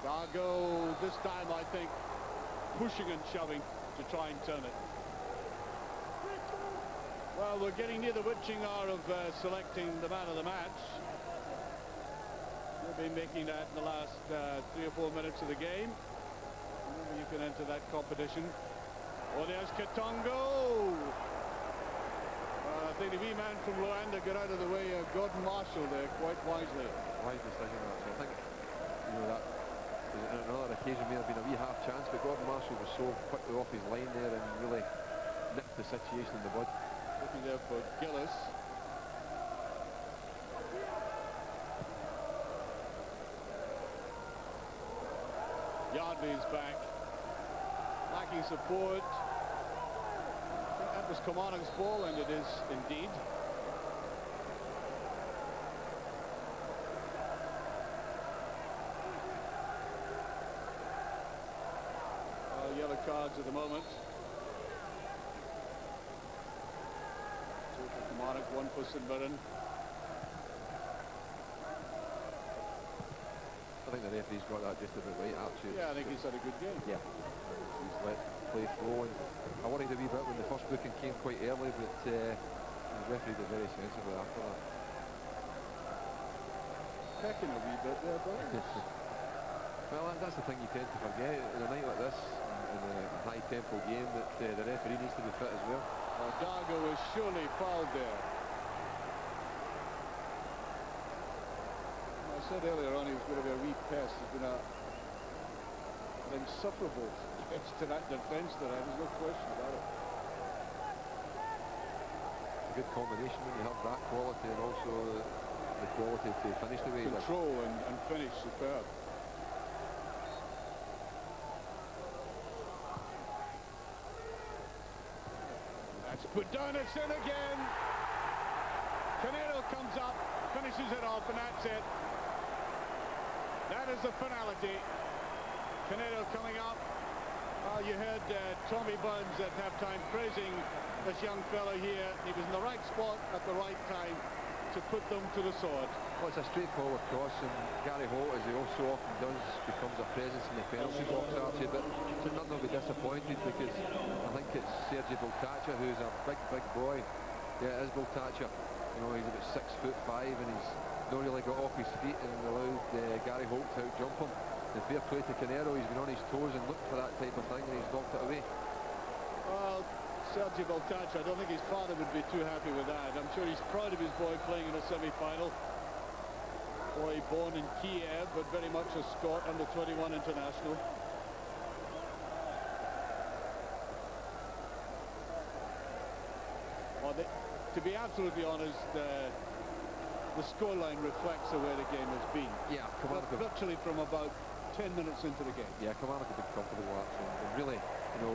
Dargo this time, I think, pushing and shoving to try and turn it. Well, we're getting near the witching hour of selecting the man of the match. We'll be making that in the last 3 or 4 minutes of the game. Remember, you can enter that competition. Oh, there's Katongo. I think the wee man from Luanda got out of the way of Gordon Marshall there quite wisely. Wise decision, actually. I think, you know, that on another occasion may have been a wee half chance, but Gordon Marshall was so quickly off his line there and really nipped the situation in the bud. Looking there for Gillis. Yardley's back. Lacking support. I think that was Kilmarnock's ball, and it is indeed. Yellow cards at the moment. Two for Kilmarnock, one for St Mirren. I think the referee's got that just about right, actually. Yeah, I think he's had a good game. Yeah. He's let play flow, and I worried a wee bit when the first booking came quite early, but the referee did very sensibly after that. Pecking a wee bit there, but well, that's the thing you tend to forget in a night like this, in a high-tempo game, that the referee needs to be fit as well. Dargo was surely fouled there. I said earlier on he was going to be a wee pest. He's been an insufferable edge to that defence today. There's no question about it. A good combination when you have that quality and also the quality to finish the way. Control and finish superb. That's put down, it's in again. Canero comes up, finishes it off, and that's it. That is the finality. Canero coming up. You heard Tommy Burns at halftime praising this young fellow here. He was in the right spot at the right time to put them to the sword. Well, it's a straightforward cross, and Gary Holt, as he also often does, becomes a presence in the penalty box, Archie, but St Mirren will be disappointed because I think it's Sergi Voltacha, who's a big boy. Yeah, it is Voltacha. You know, he's about 6'5", and he's not really got off his feet and allowed Gary Holt to out-jump him. And fair play to Canero, he's been on his toes and looked for that type of thing, and he's knocked it away. Well, Sergi Voltacha, I don't think his father would be too happy with that. I'm sure he's proud of his boy playing in a semi-final. Boy born in Kiev, but very much a Scot, under 21 international. Well, to be absolutely honest, the scoreline reflects the way the game has been. Yeah, virtually from about 10 minutes into the game. Yeah, Kilmarnock have been comfortable actually, and really, you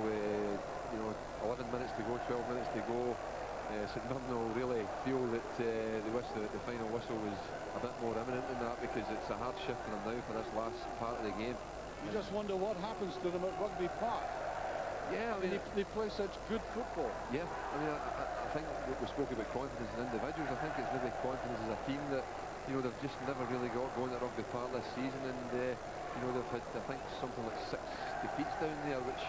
know, 11 minutes to go, 12 minutes to go. St Mirren will really feel that the final whistle was a bit more imminent than that, because it's a hard shift for them now for this last part of the game. You just wonder what happens to them at Rugby Park. Yeah, I mean, they play such good football. Yeah, I mean, I think we spoke about confidence in individuals. I think it's maybe confidence as a team that, you know, they've just never really got going at Rugby Park this season, and you know, they've had, I think, something like 6 defeats down there, which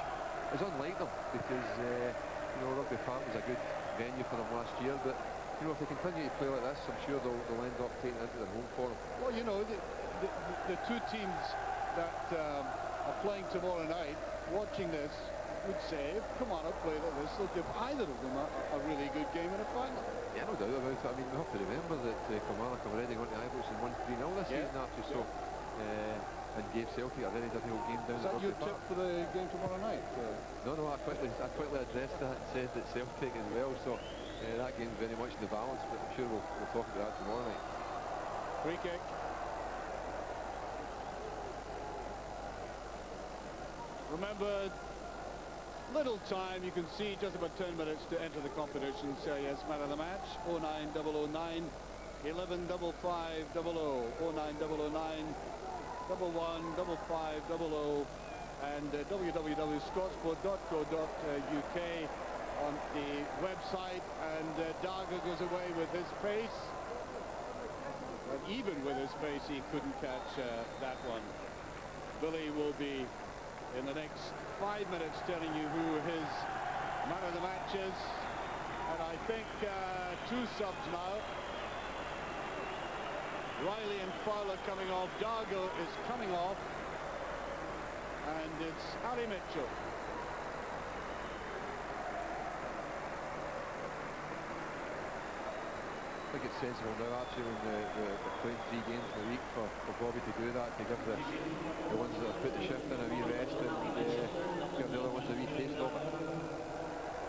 is unlike them, because you know, Rugby Park was a good venue for them last year, but you know, if they continue to play like this, I'm sure they'll end up taking it into their home form. Well, you know, the two teams that are playing tomorrow night, watching this, would say, if Kilmarnock play like this, they'll give either of them a really good game in a final. Yeah, no doubt about it. I mean, we have to remember that Kilmarnock have already gone to Ibrox and won 3-0 this season after, so and gave Celtic a very difficult game down Is that at your Rugby tip Park. for the game tomorrow night? No, I quickly addressed that and said that Celtic as well, so that game's very much in the balance, but I'm sure we'll talk about that tomorrow night. Free kick. Remember, little time, you can see just about 10 minutes to enter the competition. CIS man of the match, 09009 115500, 09009 115500, and www.scottsport.co.uk on the website. And Dargo goes away with his pace, but even with his pace he couldn't catch that one. Billy will be in the next 5 minutes telling you who his man of the match is, and I think 2 subs now. Reilly and Fowler coming off. Dargo is coming off, and it's Harry Mitchell. I think it's sensible now, actually, when they're playing 3 games in a week for Bobby to do that, to give the ones that have put the shift in a wee rest, and give the other ones a wee taste of it.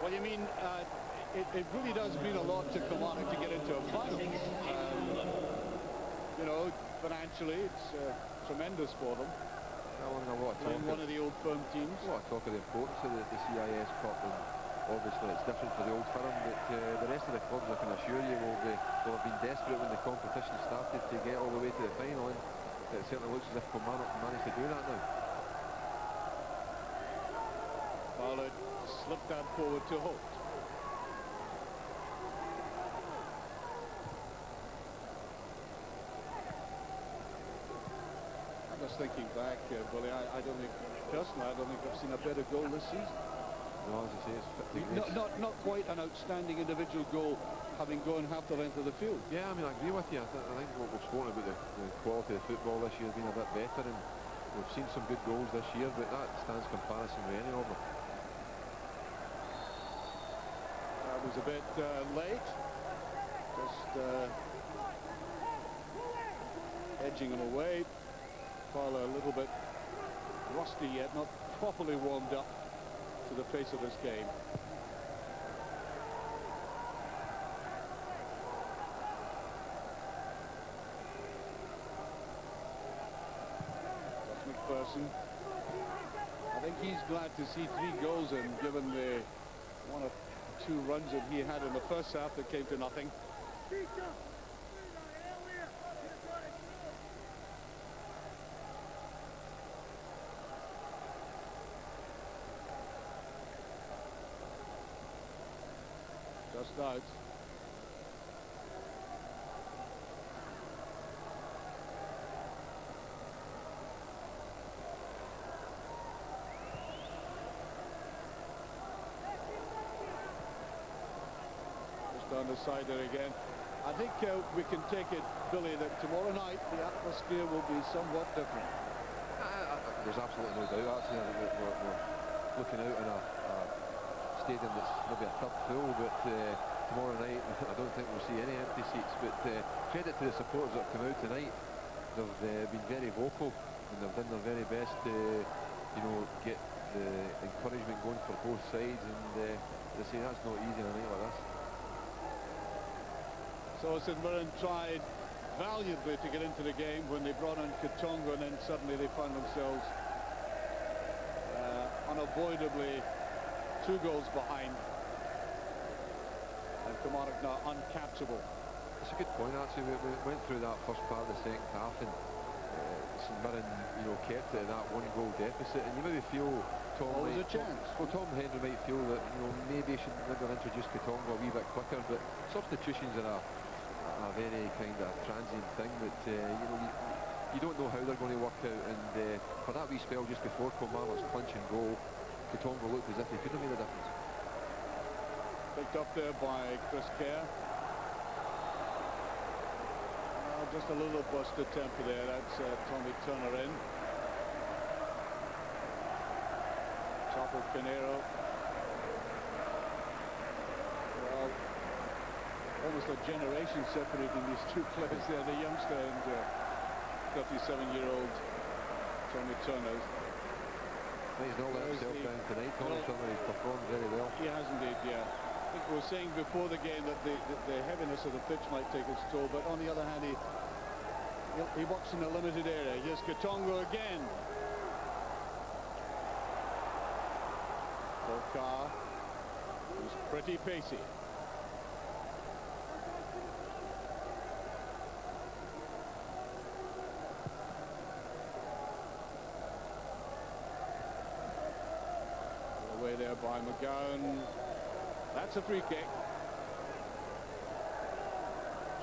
Well, you mean, it really does mean a lot to Kilmarnock to get into a final. You know, financially, it's tremendous for them. Playing one of the old firm teams. A lot of talk of the importance of the CIS Cup, and obviously it's different for the old firm, but the rest of the clubs, I can assure you, will have been desperate when the competition started to get all the way to the final, and it certainly looks as if Kilmarnock can manage to do that now. Fowler slipped that forward to Holt. Just thinking back, Billy, I don't think, personally, I don't think I've seen a better goal this season. No, as I say, it's 50 not quite an outstanding individual goal, having gone half the length of the field. Yeah, I mean, I agree with you. I think what we've spoken about the quality of football this year has been a bit better, and we've seen some good goals this year, but that stands comparison with any of them. That was a bit late, just edging him away. Fowler a little bit rusty yet, not properly warmed up to the pace of this game. That's MacPherson. I think he's glad to see 3 goals in, given the 1 or 2 runs that he had in the first half that came to nothing. Just out. Just down the side there again. I think we can take it, Billy, that tomorrow night the atmosphere will be somewhat different. There's absolutely no doubt, actually. We're looking out in a stadium that's maybe a third full, but tomorrow night I don't think we'll see any empty seats. But credit to the supporters that have come out tonight. They've been very vocal, and they've done their very best to, you know, get the encouragement going for both sides, and as I say, that's not easy on a night like this. So St Mirren tried valiantly to get into the game when they brought in Katonga, and then suddenly they found themselves unavoidably 2 goals behind, and Kilmarnock now uncapturable. It's a good point, actually. We went through that first part of the second half, and St Mirren, you know, kept it at that 1-goal deficit, and you maybe feel Tom Always might, a chance. well, Tom Henry might feel that, you know, maybe he should maybe have introduced Katonga a wee bit quicker, but substitutions are a very kind of transient thing that, you know, you don't know how they're going to work out, and for that wee spell just before Kilmarnock's clinching goal, Katonga looked as if he could have made a difference. Picked up there by Chris Kerr. Just a little busted temper there. That's Tommy Turner in. Top of Canero. Well, almost a generation separating these two players there. The youngster and 57-year-old Tommy Turner. He's not let himself down tonight. Tommy Turner has performed very well. He has indeed, yeah. I think we were saying before the game that the heaviness of the pitch might take its toll, but on the other hand, he works in a limited area. Here's Katonga again. Cocard, who's pretty pacey. Away there by McGowne. That's a free kick.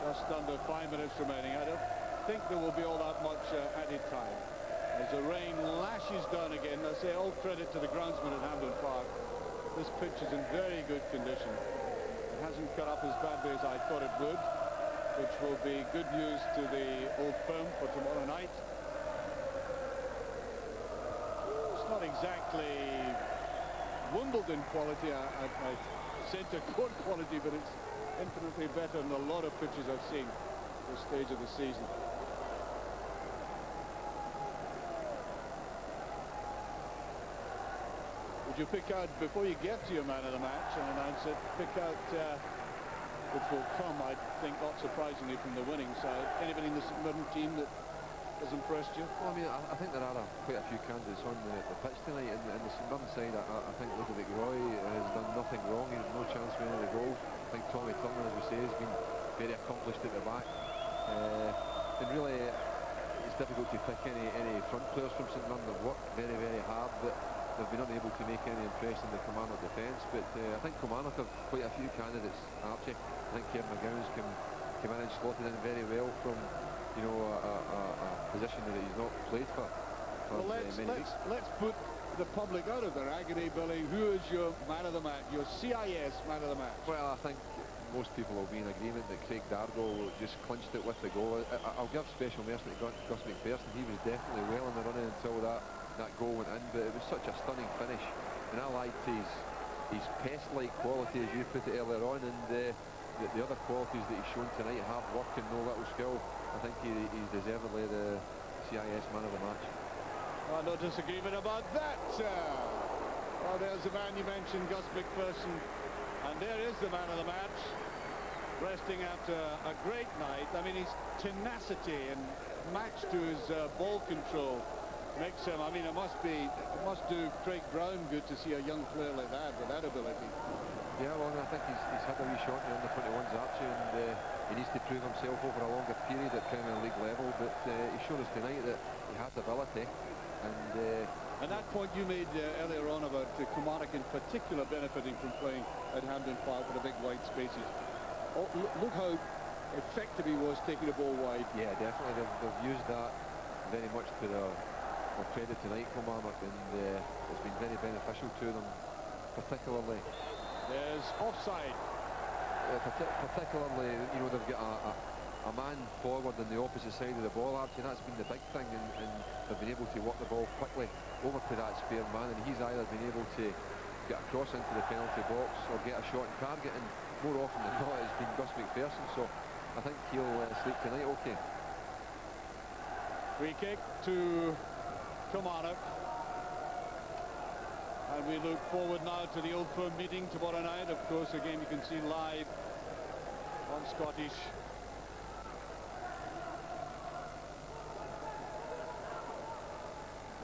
Just under 5 minutes remaining. I don't think there will be all that much added time. As the rain lashes down again, I say all credit to the groundsman at Hampden Park. This pitch is in very good condition. It hasn't cut up as badly as I thought it would, which will be good news to the Old Firm for tomorrow night. It's not exactly Wimbledon quality, I centre court quality, but it's infinitely better than a lot of pitches I've seen at this stage of the season. Would you pick out, before you get to your man of the match and announce it, pick out which will come, I think, not surprisingly, from the winning side? Anybody in the St Mirren team that has impressed you? Well, I mean, I think there are quite a few candidates on the pitch tonight, and the St Mirren side, I think Ludovic Roy has done nothing wrong. He had no chance for any of the goals. I think Tommy Turner, as we say, has been very accomplished at the back. And really, it's difficult to pick any front players from St Mirren. They've worked very, very hard, but they've been unable to make any impression in the Kilmarnock defence. But I think Kilmarnock have quite a few candidates, Archie. I think Kieran McGowne's come in and slotted in very well from, you know, a position that he's not played for well, let's put the public out of their agony, Billy. Who is your man of the match, your CIS man of the match? Well, I think most people will be in agreement that Craig Dargo just clinched it with the goal. I'll give special mercy to Gus MacPherson. He was definitely well in the running until that goal went in, but it was such a stunning finish, and I liked his pest-like quality, as you put it earlier on, and the other qualities that he's shown tonight, hard work and no little skill. I think he's deservedly the CIS man of the match. Oh, no disagreement about that. Well, there's the man you mentioned, Gus MacPherson, and there is the man of the match, resting after a great night. I mean, his tenacity and match to his ball control makes him, I mean, it must do Craig Brown good to see a young player like that with that ability. Yeah, well, I think he's had a wee shot in the 21s, Archie, and he needs to prove himself over a longer period at Premier League level, but he showed us tonight that he has ability. And that point you made earlier on about Kilmarnock in particular benefiting from playing at Hampden Park with the big wide spaces. Oh, look how effective he was taking the ball wide. Yeah, definitely. They've used that very much to their credit tonight, Kilmarnock, and it's been very beneficial to them, particularly. There's offside. Particularly, you know, they've got a man forward on the opposite side of the ball, Archie, and that's been the big thing, and they've been able to work the ball quickly over to that spare man, and he's either been able to get across into the penalty box or get a shot on target, and more often than not it's been Gus MacPherson, so I think he'll sleep tonight okay. Free kick to Kilmarnock, and we look forward now to the Old Firm meeting tomorrow night. Of course, a game you can see live on Scottish.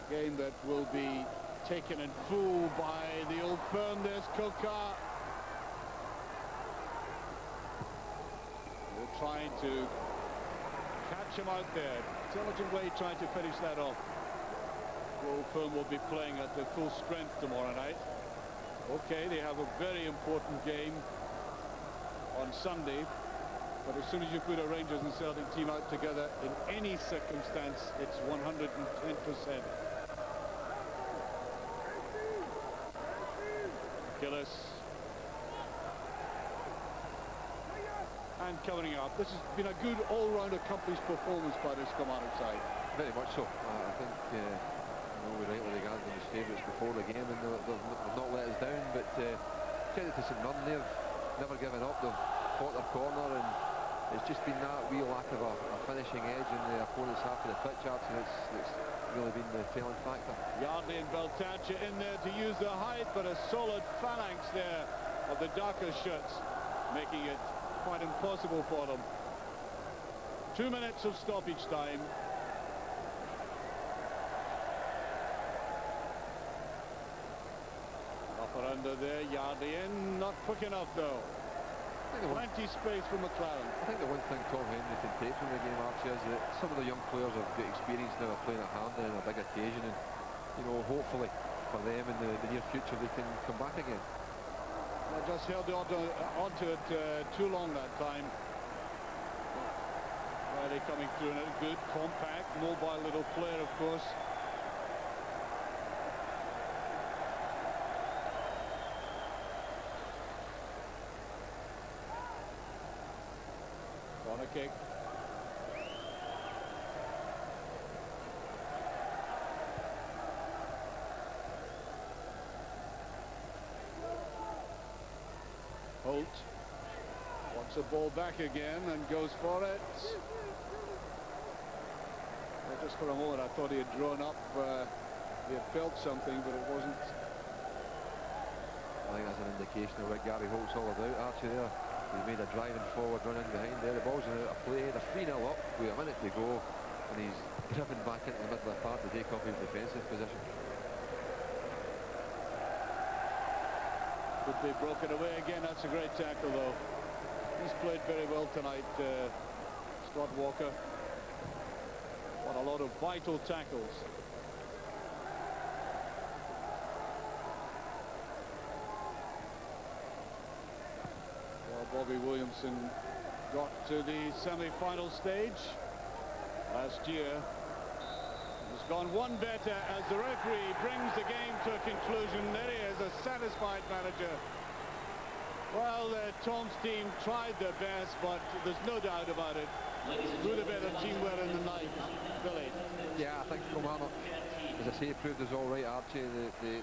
A game that will be taken in full by the Old Firm. There's Cocard. They're trying to catch him out there. Intelligent way trying to finish that off. The Old Firm will be playing at their full strength tomorrow night. Okay, they have a very important game on Sunday, but as soon as you put a Rangers and Celtic team out together in any circumstance, it's 110%. Killie. And coming up, this has been a good all-round accomplished performance by this Kilmarnock side. Very much so. I think we rightly regarded them as favourites before the game, and they've not let us down, but credit to St Mirren, they've never given up. They've fought their corner, and it's just been that wee lack of a finishing edge in the opponent's half of the pitch, and it's really been the telling factor. Yardley and Beltacha in there to use their height, but a solid phalanx there of the darker shirts, making it quite impossible for them. 2 minutes of stoppage time. Upper under there, Yardley in, not quick enough though. Plenty space for McLaren. I think the one thing Tom Henry can take from the game, Archie, is that some of the young players have got experience now of playing at Hampden in a big occasion, and hopefully for them in the near future they can come back again. They just held onto it too long that time. Reilly coming through in a good, compact, mobile little player, of course. Corner kick. Holt wants the ball back again and goes for it. Well, just for a moment I thought he had drawn up, he had felt something, but it wasn't. I think that's an indication of what Gary Holt's all about, Archie, there. He's made a driving forward run in behind there. The ball's in out of play. They're 3-0 up with a minute to go, and he's driven back into the middle of the park to take off his defensive position. Could be broken away again. That's a great tackle though. He's played very well tonight, Scott Walker. What a lot of vital tackles. Well, Bobby Williamson got to the semi-final stage last year. Has gone one better as the referee brings the game to a conclusion. There he is, a satisfied manager. Well, Tom's team tried their best, but there's no doubt about it. Who the better team were in the night, Billy? Yeah, I think Kilmarnock, as I say, proved us all right, Archie.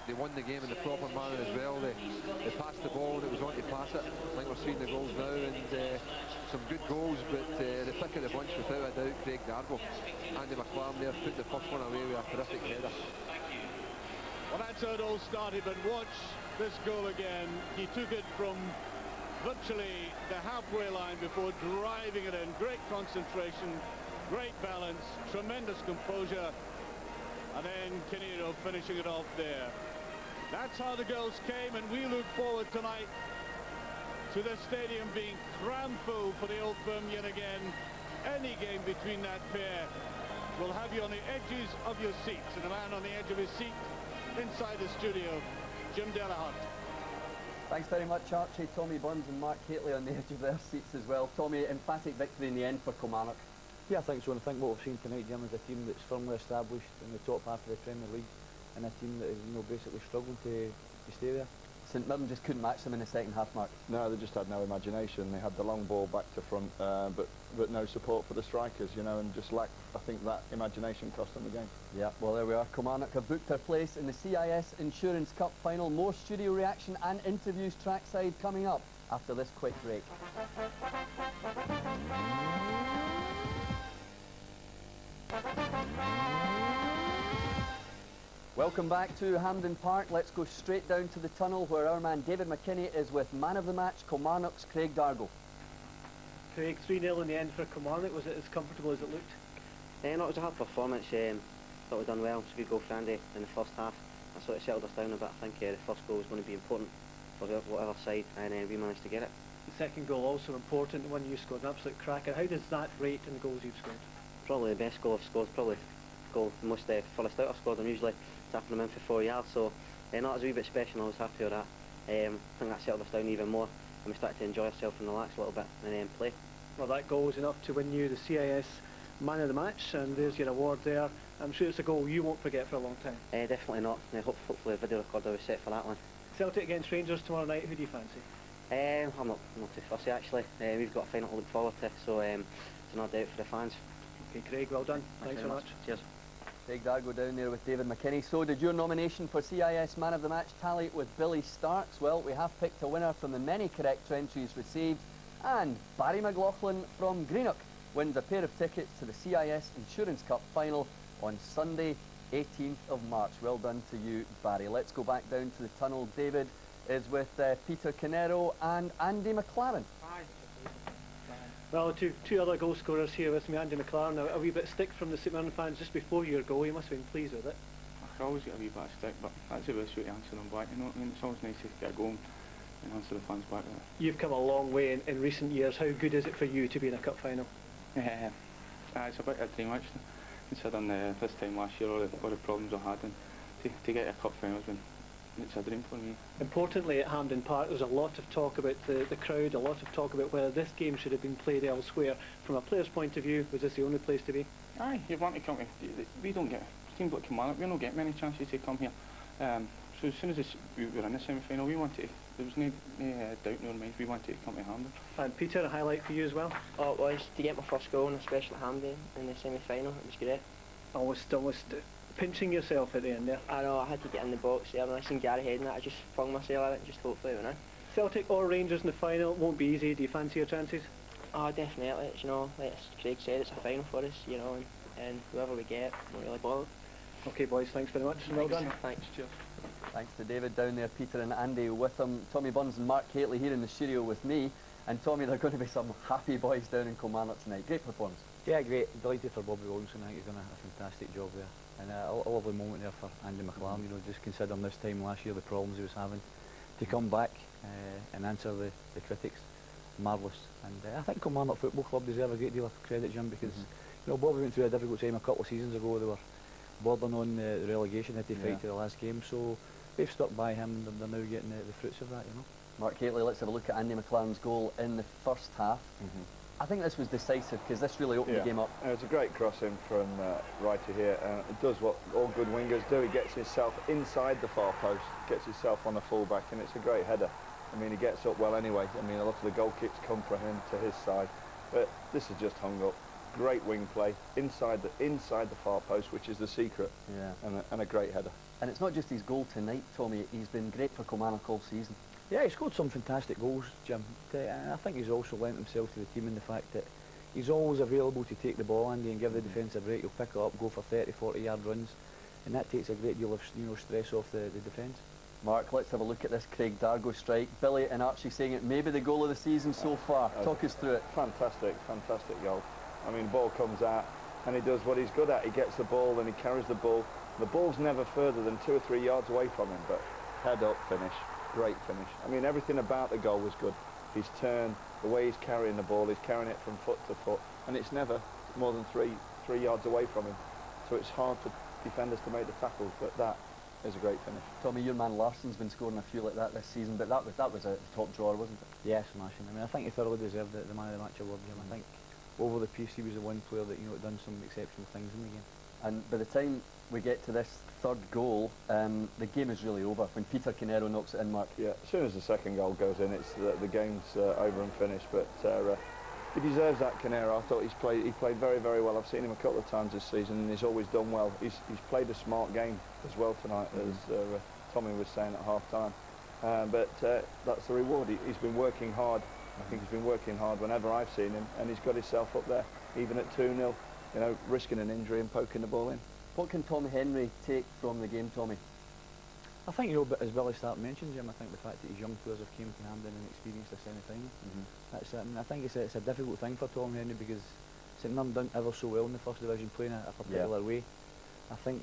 They won the game in the proper manner as well. They passed the ball and it was on to pass it. I think we're seeing the goals now, and some good goals, but the pick of the bunch, without a doubt, Craig Dargo. Andy McLaren there put the first one away with a terrific header. Well, that's how it all started, but watch this goal again. He took it from virtually the halfway line before driving it in. Great concentration, great balance, tremendous composure, and then Canero finishing it off there. That's how the goals came, and we look forward tonight to the stadium being crammed full for the Old Firm yet again. Any game between that pair will have you on the edges of your seats, and the man on the edge of his seat inside the studio, Jim Delahunt. Thanks very much, Archie. Tommy Burns and Mark Killie on the edge of their seats as well. Tommy, emphatic victory in the end for Kilmarnock. Yeah, I think so, and I think what we've seen tonight, Jim, is a team that's firmly established in the top half of the Premier League, and a team that is, basically struggling to stay there. St Mirren just couldn't match them in the second half, Mark. No, they just had no imagination. They had the long ball back to front, but no support for the strikers, and just lacked, I think, that imagination cost them the game. Yeah, well, there we are. Kilmarnock have booked their place in the CIS Insurance Cup final. More studio reaction and interviews trackside coming up after this quick break. Welcome back to Hampden Park. Let's go straight down to the tunnel where our man David McKinney is with man of the match, Kilmarnock's Craig Dargo. Craig, 3-0 in the end for Kilmarnock. Was it as comfortable as it looked? No, it was a hard performance. Thought we'd done well. It's a good goal for Andy in the first half. That sort of settled us down a bit. I think the first goal was going to be important for whatever side, and we managed to get it. The second goal also important, the one you scored, an absolute cracker. How does that rate in the goals you've scored? probably the best goal I've scored, probably goal the most furthest out I've scored. I'm usually tapping them in for 4 yards, so that was a wee bit special and I was happy with that. I think that settled us down even more and we started to enjoy ourselves and relax a little bit and then play. Well, that goal was enough to win you the CIS Man of the Match, and there's your award there. I'm sure it's a goal you won't forget for a long time. Definitely not. Hopefully a video recorder was set for that one. Celtic against Rangers tomorrow night, who do you fancy? I'm not too fussy actually. We've got a final to look forward to, so it's no doubt for the fans. Okay, Craig, well done. Thanks so much. Cheers. Craig Dargo down there with David McKinney. So did your nomination for CIS Man of the Match tally with Billy Starks? Well, we have picked a winner from the many correct entries received, and Barry McLaughlin from Greenock wins a pair of tickets to the CIS Insurance Cup final on Sunday 18th of March. Well done to you, Barry. Let's go back down to the tunnel. David is with Peter Canero and Andy McLaren. Well, two other goal scorers here with me, Andy McLaren. A wee bit of stick from the St Mirren fans just before your goal. You must have been pleased with it. I always get a wee bit of stick, but that's the best way to answer them back, you know what I mean? It's always nice to get a goal and answer the fans back with it. You've come a long way in recent years. How good is it for you to be in a cup final? It's a bit of a dream actually, considering this time last year all the problems I had, and to get a cup final has been, it's a dream for me. Importantly, at Hampden Park, there's a lot of talk about the crowd, a lot of talk about whether this game should have been played elsewhere. From a player's point of view, was this the only place to be? Aye, you want to come to, we don't get, teams like Kilmarnock, we don't get many chances to come here. So as soon as we were in the semi-final, we wanted to, there was no doubt in our minds, we wanted to come to Hampden. And Peter, a highlight for you as well? Oh, it was to get my first goal, and especially at Hampden in the semi-final. It was great. Almost pinching yourself at the end there. I know, I had to get in the box there, and I seen Gary heading it. I just flung myself at it and just hopefully it went in. Celtic or Rangers in the final, it won't be easy. Do you fancy your chances? Oh, definitely. It's, you know, like Craig said, it's a final for us, you know, and whoever we get, we're really bothered. Okay, boys, thanks very much. Well done. Thanks. Cheers. Thanks to David down there, Peter and Andy with him. Tommy Burns and Mark Haitley here in the studio with me. And Tommy, they're going to be some happy boys down in Kilmarnock tonight. Great performance. Yeah, great. Delighted for Bobby Williamson. I think he's done a fantastic job there. And a lovely moment there for Andy McLaren, you know, just considering this time last year, the problems he was having. To come back and answer the critics, marvellous. And I think Kilmarnock Football Club deserve a great deal of credit, Jim, because you know, Bobby went through a difficult time a couple of seasons ago. They were bordering on the relegation, had to fight to the last game, so they've stuck by him and they're now getting the fruits of that, you know. Mark Haitley, let's have a look at Andy McLaren's goal in the first half. I think this was decisive because this really opened the game up. It was a great crossing from Wright here. It does what all good wingers do. He gets himself inside the far post, gets himself on the full-back, and it's a great header. I mean, he gets up well anyway. I mean, a lot of the goal kicks come from him to his side, but this is just hung up. Great wing play inside the far post, which is the secret. And a great header. And it's not just his goal tonight, Tommy. He's been great for Kilmarnock all season. Yeah, he scored some fantastic goals, Jim. And I think he's also lent himself to the team in the fact that he's always available to take the ball, Andy, and give the defence a break. He'll pick it up, go for 30, 40-yard runs, and that takes a great deal of stress off the defence. Mark, let's have a look at this Craig Dargo strike. Billy and Archie saying it may be the goal of the season so far. Talk us through it. Fantastic goal. I mean, the ball comes out and he does what he's good at. He gets the ball and he carries the ball. The ball's never further than 2 or 3 yards away from him, but head up finish, great finish. I mean, everything about the goal was good. His turn, the way he's carrying the ball, he's carrying it from foot to foot, and it's never more than three yards away from him. So it's hard for defenders to make the tackles, but that is a great finish. Tommy, your man Larsson's been scoring a few like that this season, but that was a top drawer, wasn't it? Yeah, smashing. I mean, I think he thoroughly deserved the man of the match award. I think over the piece he was the one player that had done some exceptional things in the game. And by the time we get to this third goal, the game is really over. When Peter Canero knocks it in, Mark. Yeah, as soon as the second goal goes in, it's the game's over and finished. But he deserves that, Canero. I thought he played very, very well. I've seen him a couple of times this season, and he's always done well. He's played a smart game as well tonight, as Tommy was saying at half time. But that's the reward. He's been working hard. I think he's been working hard whenever I've seen him, and he's got himself up there, even at 2-0, you know, risking an injury and poking the ball in. What can Tom Henry take from the game, Tommy? I think, as Billy Stark mentioned, Jim, I think the fact that his young players have came to Hampden and experienced a semi-final. That's it. I mean, I think it's a difficult thing for Tom Henry because St Mirren done ever so well in the first division, playing a particular way. I think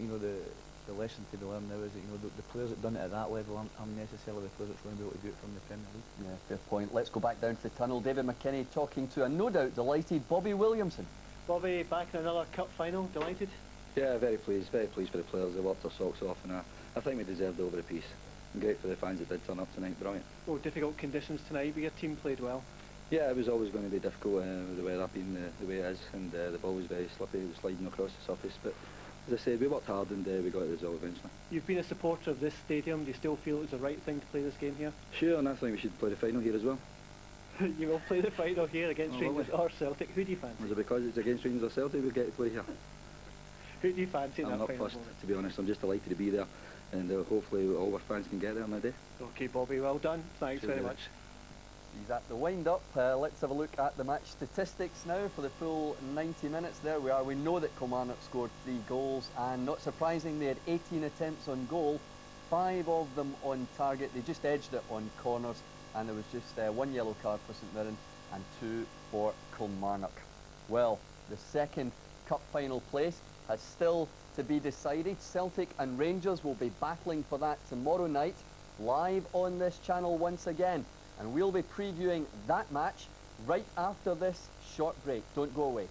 the lesson to be learned now is that the players that done it at that level aren't necessarily the players that's going to be able to do it from the Premier League. Yeah, fair point. Let's go back down to the tunnel. David McKinney talking to a no doubt delighted Bobby Williamson. Bobby, back in another cup final, delighted? Yeah, very pleased for the players. They worked their socks off, and I think we deserved over a piece. And great for the fans that did turn up tonight, brilliant. Oh, difficult conditions tonight, but your team played well. Yeah, it was always going to be difficult with the weather being the way it is, and the ball was very slippy, it was sliding across the surface, but as I said, we worked hard and we got the result eventually. You've been a supporter of this stadium, do you still feel it was the right thing to play this game here? Sure, and I think we should play the final here as well. You will play the final here against Rangers or Celtic. Who do you fancy? Was it because it's against Rangers or Celtic we get to play here? Who do you fancy in that I'm not final fussed, moment? to be honest. I'm just delighted to be there, and hopefully all our fans can get there on that day. Okay, Bobby, well done. Thanks very much. He's at the wind-up. Let's have a look at the match statistics now for the full 90 minutes. There we are. We know that Kilmarnock scored 3 goals, and not surprising, they had 18 attempts on goal, 5 of them on target. They just edged it on corners, and there was just 1 yellow card for St Mirren and 2 for Kilmarnock. Well, the second cup final place has still to be decided. Celtic and Rangers will be battling for that tomorrow night, live on this channel once again. And we'll be previewing that match right after this short break. Don't go away.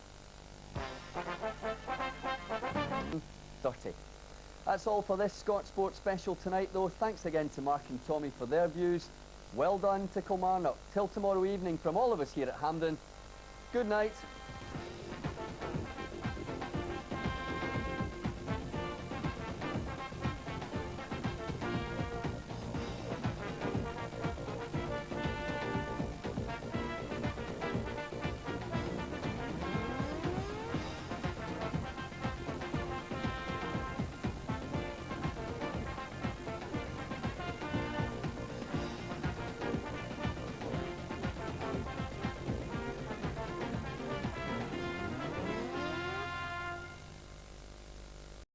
30. That's all for this Scott Sport special tonight, though. Thanks again to Mark and Tommy for their views. Well done to Kilmarnock. Till tomorrow evening from all of us here at Hampden, good night.